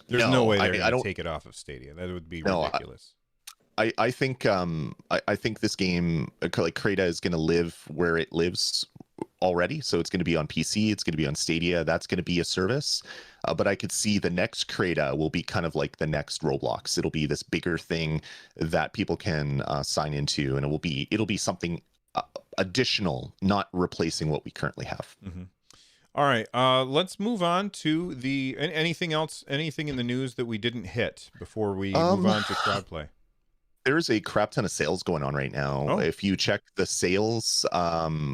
There's no No, way they're I going to don't. take it off of Stadia. That would be No, ridiculous. I think I think this game like Crayta is going to live where it lives already. So it's going to be on PC, it's going to be on Stadia. That's going to be a service. But I could see the next Crayta will be kind of like the next Roblox. It'll be this bigger thing that people can sign into, and it'll be something additional, not replacing what we currently have. Mm-hmm. All right, let's move on to the anything else, anything in the news that we didn't hit before we move on to crowdplay. There's a crap ton of sales going on right now. Oh. If you check the sales,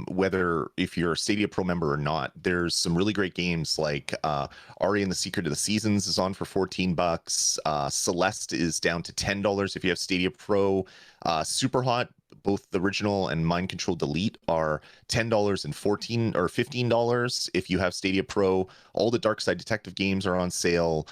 whether if you're a Stadia Pro member or not, there's some really great games like Ari and the Secret of the Seasons is on for $14. Celeste is down to $10 if you have Stadia Pro. Super Hot, both the original and Mind Control Delete are $10 and $15 if you have Stadia Pro. All the Dark Side Detective games are on sale.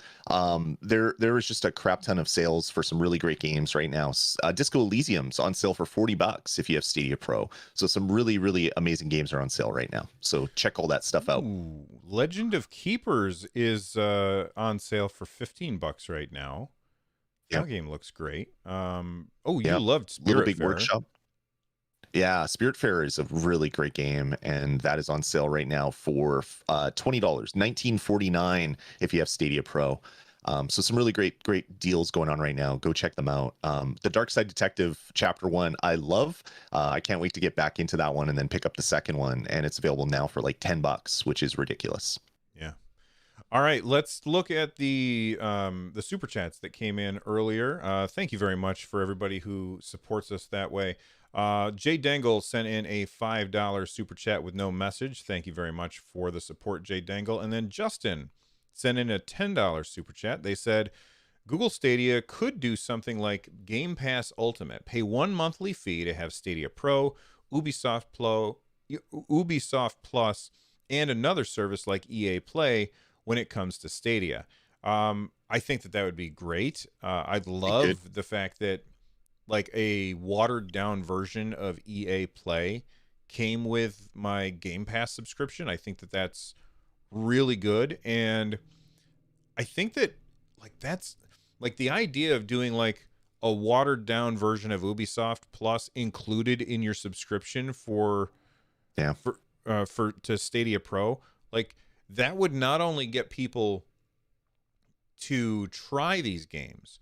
There is just a crap ton of sales for some really great games right now. Disco Elysium's on sale for $40 if you have Stadia Pro. So some really, really amazing games are on sale right now. So check all that stuff out. Ooh, Legend of Keepers is on sale for $15 right now. Yep. That game looks great. You loved Spirit Little Big Fair. Workshop. Yeah, Spiritfarer is a really great game, and that is on sale right now for $20, $19.49 if you have Stadia Pro. So some really great deals going on right now. Go check them out. The Dark Side Detective Chapter 1, I love. I can't wait to get back into that one and then pick up the second one, and it's available now for like $10, which is ridiculous. Yeah. All right, let's look at the super chats that came in earlier. Thank you very much for everybody who supports us that way. Jay Dangle sent in a $5 super chat with no message. Thank you very much for the support, Jay Dangle. And then Justin sent in a $10 super chat. They said Google Stadia could do something like Game Pass Ultimate. Pay one monthly fee to have Stadia Pro, Ubisoft Plus, and another service like EA Play when it comes to Stadia. I think that would be great. I'd love the fact that like a watered down version of EA Play came with my Game Pass subscription. I think that that's really good. And I think that like that's like the idea of doing like a watered down version of Ubisoft Plus included in your subscription for to Stadia Pro, like that would not only get people to try these games,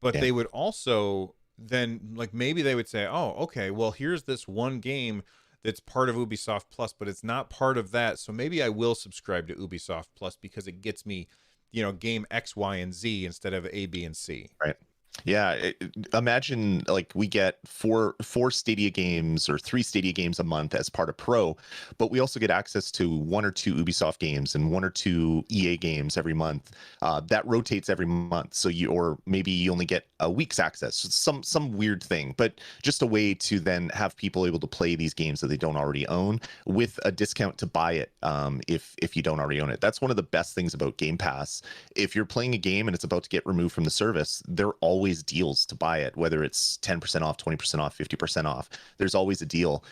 but they would also then like maybe they would say, oh, okay, well, here's this one game that's part of Ubisoft Plus, but it's not part of that. So maybe I will subscribe to Ubisoft Plus because it gets me, game X, Y, and Z instead of A, B, and C. Right. Yeah, imagine like we get four Stadia games or 3 Stadia games a month as part of Pro, but we also get access to 1 or 2 Ubisoft games and 1 or 2 EA games every month. That rotates every month, so or maybe you only get a week's access, some weird thing, but just a way to then have people able to play these games that they don't already own with a discount to buy it if you don't already own it. That's one of the best things about Game Pass. If you're playing a game and it's about to get removed from the service, they're always deals to buy it, whether it's 10% off, 20% off, 50% off. There's always a deal.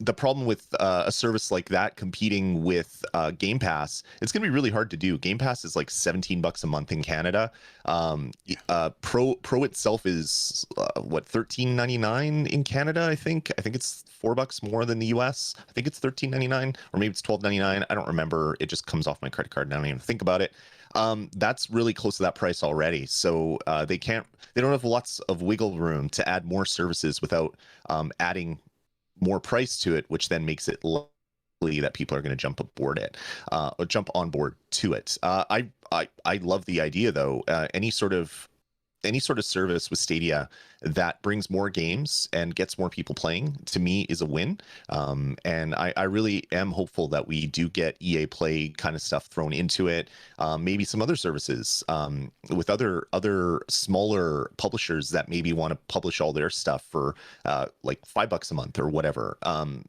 The problem with a service like that competing with Game Pass, it's going to be really hard to do. Game Pass is like $17 a month in Canada. Pro itself is what, $13.99 in Canada. I think it's $4 more than the US. I think it's $13.99 or maybe it's $12.99. I don't remember. It just comes off my credit card and I don't even think about it. That's really close to that price already. So they don't have lots of wiggle room to add more services without adding more price to it, which then makes it likely that people are going to jump on board to it. I love the idea though. Any sort of service with Stadia that brings more games and gets more people playing, to me, is a win. And I really am hopeful that we do get EA Play kind of stuff thrown into it. Maybe some other services with other smaller publishers that maybe want to publish all their stuff for like $5 a month or whatever.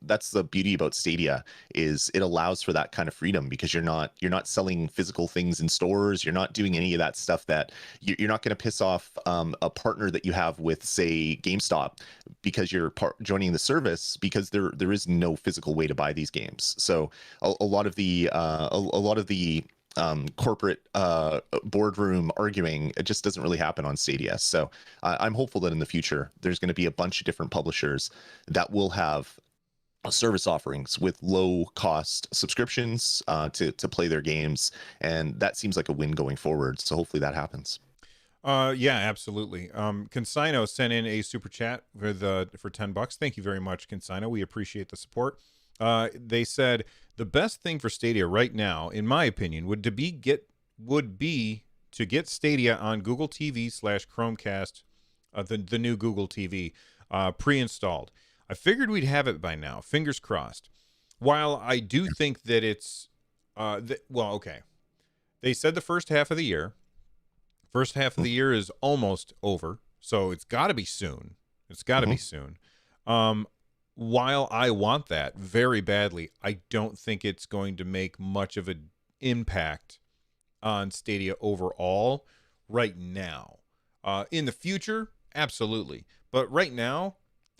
That's the beauty about Stadia, is it allows for that kind of freedom, because you're not selling physical things in stores. You're not doing any of that stuff that you're not going to piss off off a partner that you have with, say, GameStop, because you're joining the service, because there is no physical way to buy these games. So a lot of the corporate boardroom arguing, it just doesn't really happen on Stadia. So I'm hopeful that in the future there's going to be a bunch of different publishers that will have service offerings with low cost subscriptions to play their games, and that seems like a win going forward. So hopefully that happens. Yeah, absolutely. Consino sent in a super chat for $10. Thank you very much, Consino. We appreciate the support. They said the best thing for Stadia right now, in my opinion, would be to get Stadia on Google TV / Chromecast, the new Google TV, pre-installed. I figured we'd have it by now. Fingers crossed. While I do think that it's, okay. They said the first half of the year. First half of the year is almost over, so it's got to be soon. It's got to be soon. While I want that very badly, I don't think it's going to make much of an impact on Stadia overall right now. In the future, absolutely. But right now,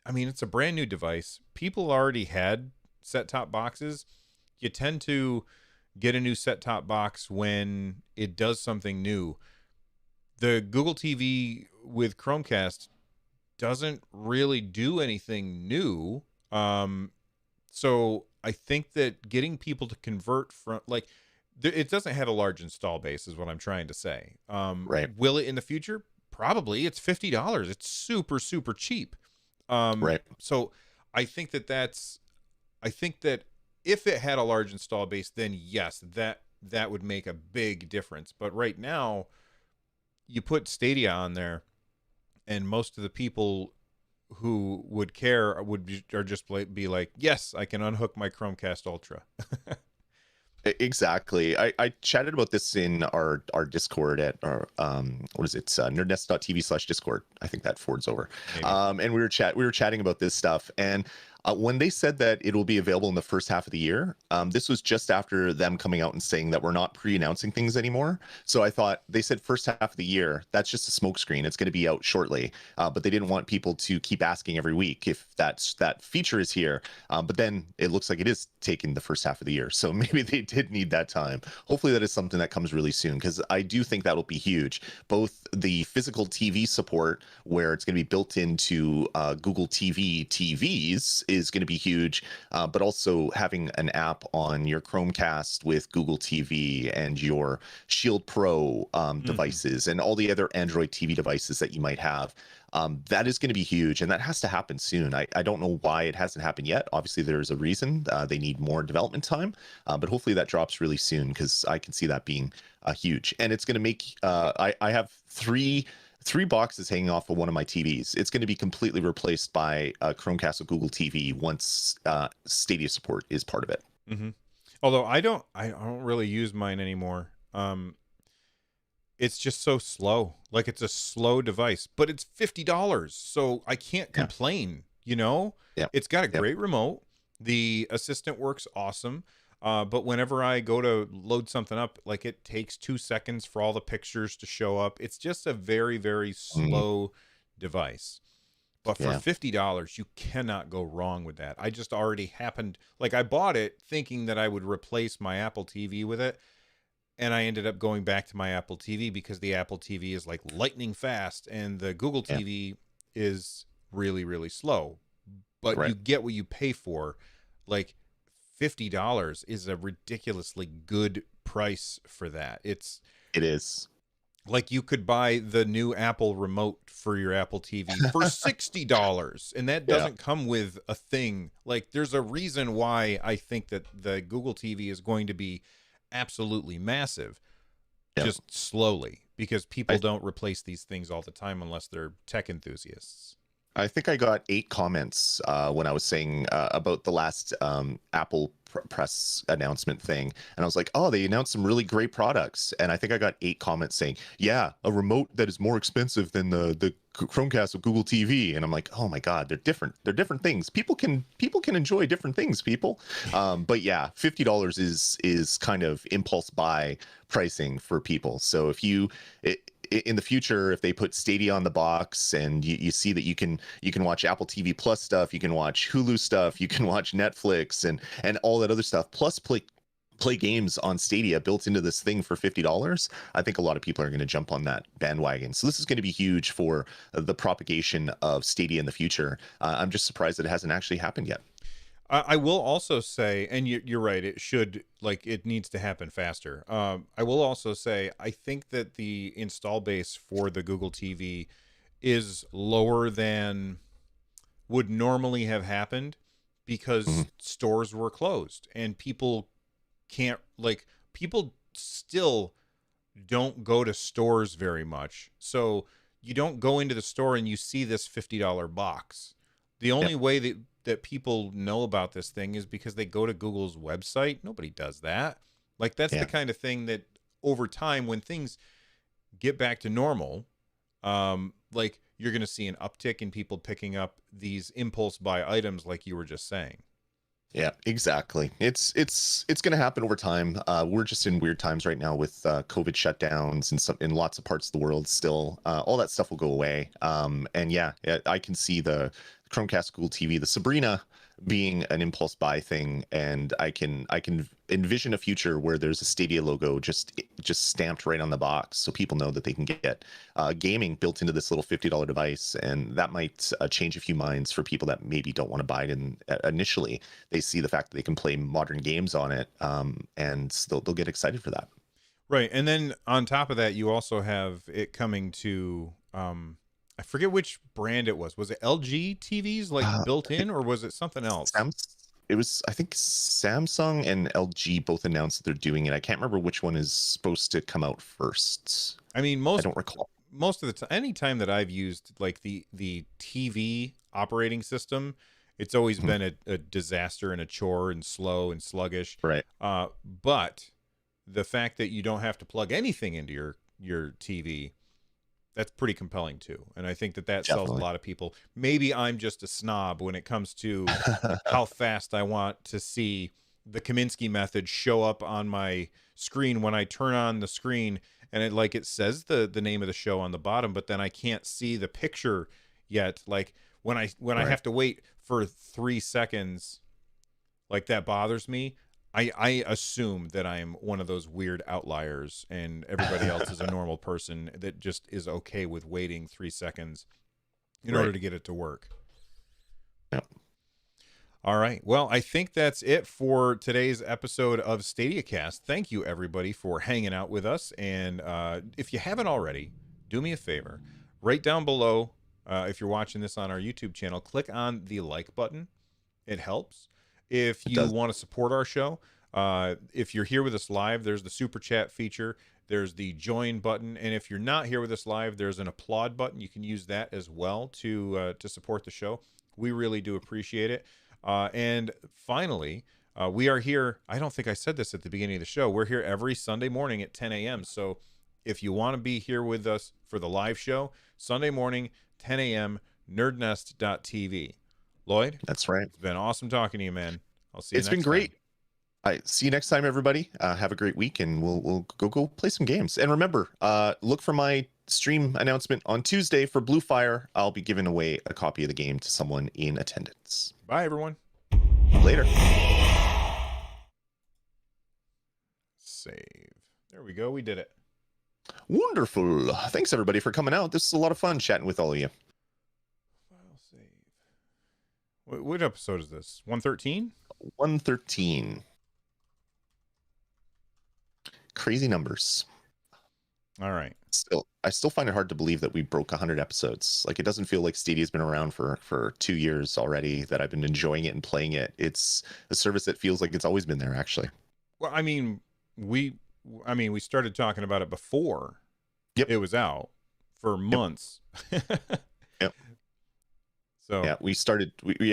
I mean, it's a brand new device. People already had set-top boxes. You tend to get a new set-top box when it does something new. The Google TV with Chromecast doesn't really do anything new. So I think that getting people to convert from, like, it doesn't have a large install base is what I'm trying to say. Right. Will it in the future? Probably. It's $50. It's super, super cheap. Right. So I think that if it had a large install base, then yes, that would make a big difference. But right now, you put Stadia on there, and most of the people who would care are just be like, yes, I can unhook my Chromecast Ultra. Exactly. I chatted about this in our Discord at our what is it, nerdnest.tv/discord. I think that forwards over. And we were chatting about this stuff, and when they said that it will be available in the first half of the year, this was just after them coming out and saying that we're not pre-announcing things anymore. So I thought, they said first half of the year, that's just a smokescreen. It's going to be out shortly. But they didn't want people to keep asking every week if that feature is here. But then it looks like it is taking the first half of the year. So maybe they did need that time. Hopefully that is something that comes really soon, because I do think that'll be huge. Both the physical TV support, where it's going to be built into Google TV TVs, is going to be huge, but also having an app on your Chromecast with Google TV and your Shield Pro devices and all the other Android TV devices that you might have. That is going to be huge, and that has to happen soon. I don't know why it hasn't happened yet. Obviously, there's a reason. They need more development time, but hopefully that drops really soon, because I can see that being huge. And it's going to make, I have three boxes hanging off of one of my TVs. It's going to be completely replaced by Chromecast with Google TV once Stadia support is part of it. Mm-hmm. Although I don't really use mine anymore. It's just so slow. Like, it's a slow device, but it's $50, so I can't complain. You know, it's got a great remote. The assistant works awesome. But whenever I go to load something up, like, it takes 2 seconds for all the pictures to show up. It's just a very, very slow device. But for $50, you cannot go wrong with that. I just already happened, like, I bought it thinking that I would replace my Apple TV with it. And I ended up going back to my Apple TV, because the Apple TV is like lightning fast and the Google TV is really, really slow. But you get what you pay for. Like, $50 is a ridiculously good price for that. It is. Like, you could buy the new Apple remote for your Apple TV for $60, and that doesn't come with a thing. Like, there's a reason why I think that the Google TV is going to be absolutely massive, just slowly, because people don't replace these things all the time unless they're tech enthusiasts. I think I got 8 comments when I was saying about the last Apple press announcement thing, and I was like, oh, they announced some really great products, and I think I got 8 comments saying, yeah, a remote that is more expensive than the Chromecast with Google TV. And I'm like, oh my god, they're different things. People can enjoy different things, people. But yeah, $50 is kind of impulse buy pricing for people. So if in the future, if they put Stadia on the box and you see that you can watch Apple TV Plus stuff, you can watch Hulu stuff, you can watch Netflix and all that other stuff, plus play games on Stadia built into this thing for $50, I think a lot of people are going to jump on that bandwagon. So this is going to be huge for the propagation of Stadia in the future. I'm just surprised that it hasn't actually happened yet. I will also say, and you're right, it needs to happen faster. I will also say, I think that the install base for the Google TV is lower than would normally have happened because stores were closed and people people still don't go to stores very much. So you don't go into the store and you see this $50 box. The only way that people know about this thing is because they go to Google's website. Nobody does that. Like, that's the kind of thing that over time, when things get back to normal, like, you're going to see an uptick in people picking up these impulse buy items like you were just saying. Yeah, exactly. It's going to happen over time. We're just in weird times right now with COVID shutdowns and in lots of parts of the world still. All that stuff will go away. And yeah, I can see the Chromecast Google TV, the Sabrina being an impulse buy thing, and I can envision a future where there's a Stadia logo just stamped right on the box, so people know that they can get gaming built into this little $50 device, and that might change a few minds for people that maybe don't want to buy it. Initially, they see the fact that they can play modern games on it, and they'll get excited for that. Right, and then on top of that, you also have it coming to. I forget which brand it was. Was it LG TVs built in, or was it something else? It was, I think, Samsung and LG both announced that they're doing it. I can't remember which one is supposed to come out first. I mean, I don't recall. Most of the time, any time that I've used like the TV operating system, it's always been a disaster and a chore and slow and sluggish. Right. But the fact that you don't have to plug anything into your TV, that's pretty compelling too. And I think that sells a lot of people. Maybe I'm just a snob when it comes to how fast I want to see the Kaminsky method show up on my screen when I turn on the screen, and it says the name of the show on the bottom, but then I can't see the picture yet. Like when I have to wait for 3 seconds, like, that bothers me. I assume that I'm one of those weird outliers and everybody else is a normal person that just is okay with waiting 3 seconds in order to get it to work. Yep. All right. Well, I think that's it for today's episode of Stadiacast. Thank you, everybody, for hanging out with us. And if you haven't already, do me a favor. Right down below, if you're watching this on our YouTube channel, click on the like button. It helps. If you want to support our show, if you're here with us live, there's the super chat feature. There's the join button. And if you're not here with us live, there's an applaud button. You can use that as well to support the show. We really do appreciate it. And finally, we are here. I don't think I said this at the beginning of the show. We're here every Sunday morning at 10 a.m. So if you want to be here with us for the live show, Sunday morning, 10 a.m., nerdnest.tv. Lloyd? That's right. It's been awesome talking to you, man. I'll see you next time. It's been great. All right, see you next time, everybody. Have a great week, and we'll go play some games. And remember, look for my stream announcement on Tuesday for Blue Fire. I'll be giving away a copy of the game to someone in attendance. Bye, everyone. Later. Save. There we go. We did it. Wonderful. Thanks, everybody, for coming out. This is a lot of fun chatting with all of you. What episode is this? 113? 113. Crazy numbers. All right. I still find it hard to believe that we broke 100 episodes. Like, it doesn't feel like Stadia's been around for 2 years already, that I've been enjoying it and playing it. It's a service that feels like it's always been there, actually. Well, I mean, we started talking about it before it was out for months. Yep. So yeah,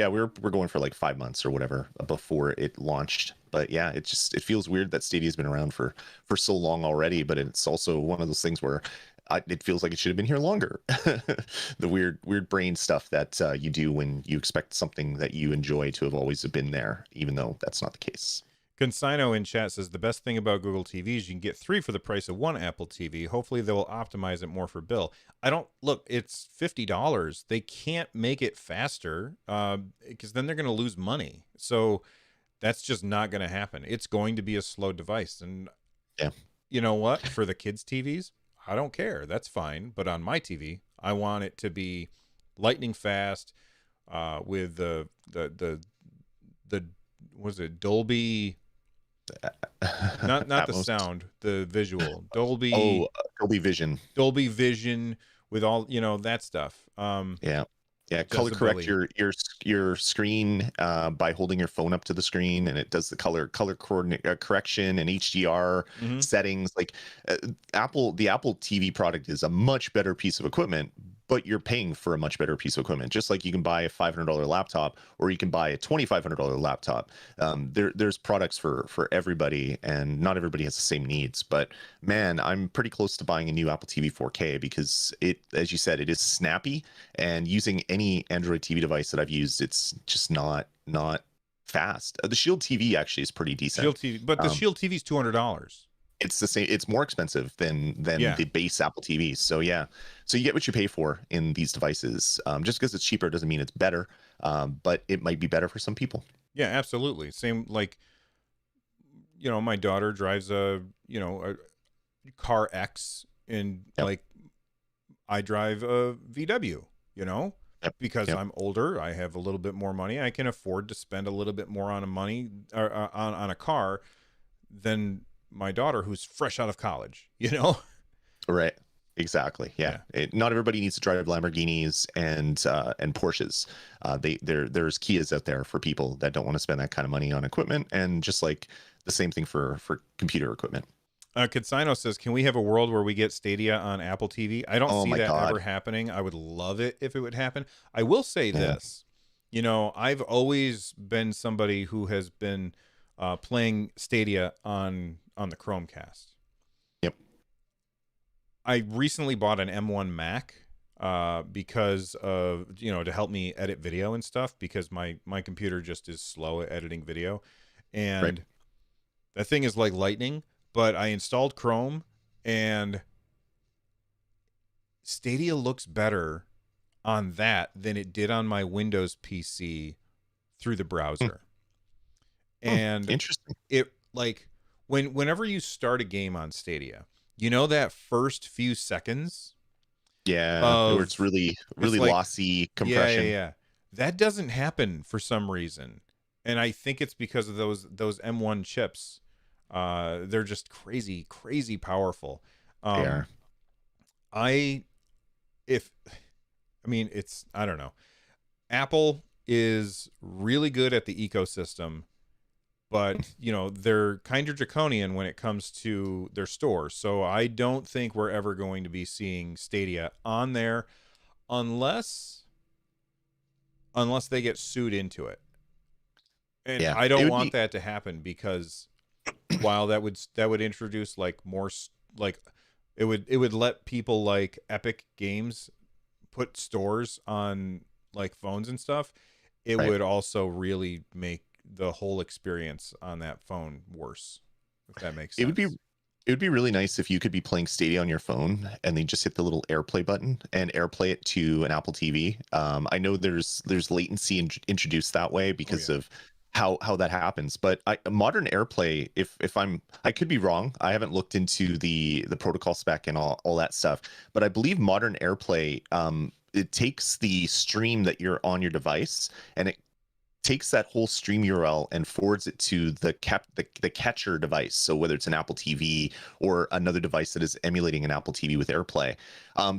we're going for like 5 months or whatever before it launched. But yeah, it feels weird that Stadia's been around for so long already. But it's also one of those things where it feels like it should have been here longer. The weird brain stuff that you do when you expect something that you enjoy to have always been there, even though that's not the case. Consino in chat says the best thing about Google TV is you can get 3 for the price of 1 Apple TV. Hopefully they will optimize it more for Bill. I don't look. It's $50. They can't make it faster because then they're going to lose money. So that's just not going to happen. It's going to be a slow device. And you know what? For the kids' TVs, I don't care. That's fine. But on my TV, I want it to be lightning fast with the what is it? Dolby. Not the sound, the visual. Dolby Dolby Vision with all, that stuff. Color correct your screen by holding your phone up to the screen, and it does the color correction and HDR settings. Like the Apple TV product is a much better piece of equipment, but you're paying for a much better piece of equipment. Just like you can buy a $500 laptop, or you can buy a $2,500 laptop. There's products for everybody, and not everybody has the same needs. But man, I'm pretty close to buying a new Apple TV 4K because it, as you said, it is snappy, and using any Android TV device that I've used, it's just not fast. The Shield TV actually is pretty decent. Shield TV, but the Shield TV is $200. It's the same. It's more expensive than the base Apple TVs. So so you get what you pay for in these devices. Just because it's cheaper doesn't mean it's better, but it might be better for some people. Yeah, absolutely. Same, like, my daughter drives a car X, and like I drive a VW. Because I'm older, I have a little bit more money. I can afford to spend a little bit more on on a car than my daughter, who's fresh out of college. Right, exactly. Not everybody needs to drive Lamborghinis and Porsches. There's Kias out there for people that don't want to spend that kind of money on equipment, and just like the same thing for computer equipment. Consino says, can we have a world where we get Stadia on Apple TV? I don't see that ever happening. I would love it if it would happen. I will say this, I've always been somebody who has been playing Stadia on the Chromecast. Yep. I recently bought an M1 Mac because of, to help me edit video and stuff, because my computer just is slow at editing video. And that thing is like lightning, but I installed Chrome, and Stadia looks better on that than it did on my Windows PC through the browser. And interesting. It, like, whenever you start a game on Stadia, that first few seconds, where it's really like, lossy compression. Yeah. That doesn't happen for some reason, and I think it's because of those M1 chips. They're just crazy powerful. They are. I don't know. Apple is really good at the ecosystem, but they're kind of draconian when it comes to their stores. So I don't think we're ever going to be seeing Stadia on there unless they get sued into it. And I don't want that to happen, because while that would introduce like more, like it would let people like Epic Games put stores on like phones and stuff, it would also really make the whole experience on that phone worse, if that makes sense. It would be really nice if you could be playing Stadia on your phone and then just hit the little AirPlay button and AirPlay it to an Apple TV. I know there's latency introduced that way because of how that happens, but modern AirPlay, if I could be wrong, I haven't looked into the protocol spec and all that stuff, but I believe modern AirPlay, it takes the stream that you're on your device, and it takes that whole stream URL and forwards it to the catcher device. So whether it's an Apple TV or another device that is emulating an Apple TV with AirPlay.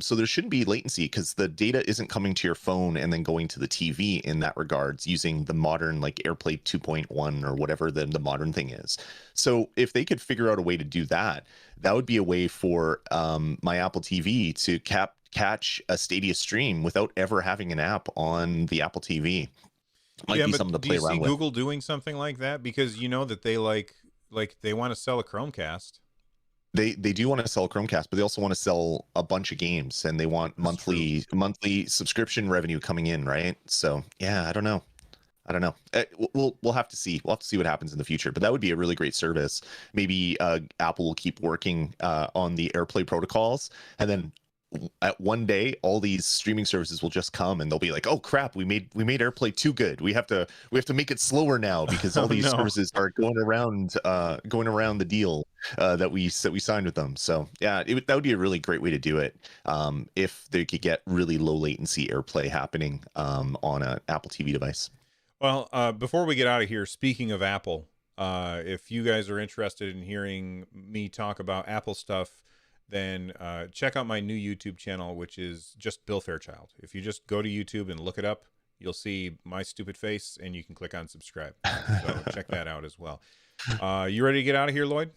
So there shouldn't be latency, because the data isn't coming to your phone and then going to the TV in that regards, using the modern like AirPlay 2.1 or whatever the modern thing is. So if they could figure out a way to do that, that would be a way for my Apple TV to catch a Stadia stream without ever having an app on the Apple TV. Might be something to play around with. Google doing something like that? Because that they like they want to sell a Chromecast. They do want to sell a Chromecast, but they also want to sell a bunch of games, and they want monthly subscription revenue coming in, right? So yeah, I don't know. I don't know. We'll have to see. We'll have to see what happens in the future. But that would be a really great service. Maybe Apple will keep working on the AirPlay protocols, and then at one day all these streaming services will just come and they'll be like, oh crap, we made AirPlay too good. We have to make it slower now because all these services are going around the deal that we signed with them. So yeah, that would be a really great way to do it, if they could get really low latency AirPlay happening on an Apple TV device. Well, before we get out of here, speaking of Apple, if you guys are interested in hearing me talk about Apple stuff, then check out my new YouTube channel, which is just Bill Fairchild. If you just go to YouTube and look it up, you'll see my stupid face, and you can click on subscribe. So check that out as well. You ready to get out of here, Lloyd?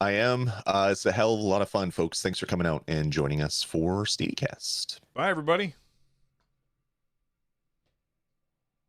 I am. It's a hell of a lot of fun, folks. Thanks for coming out and joining us for Stadiacast. Bye, everybody.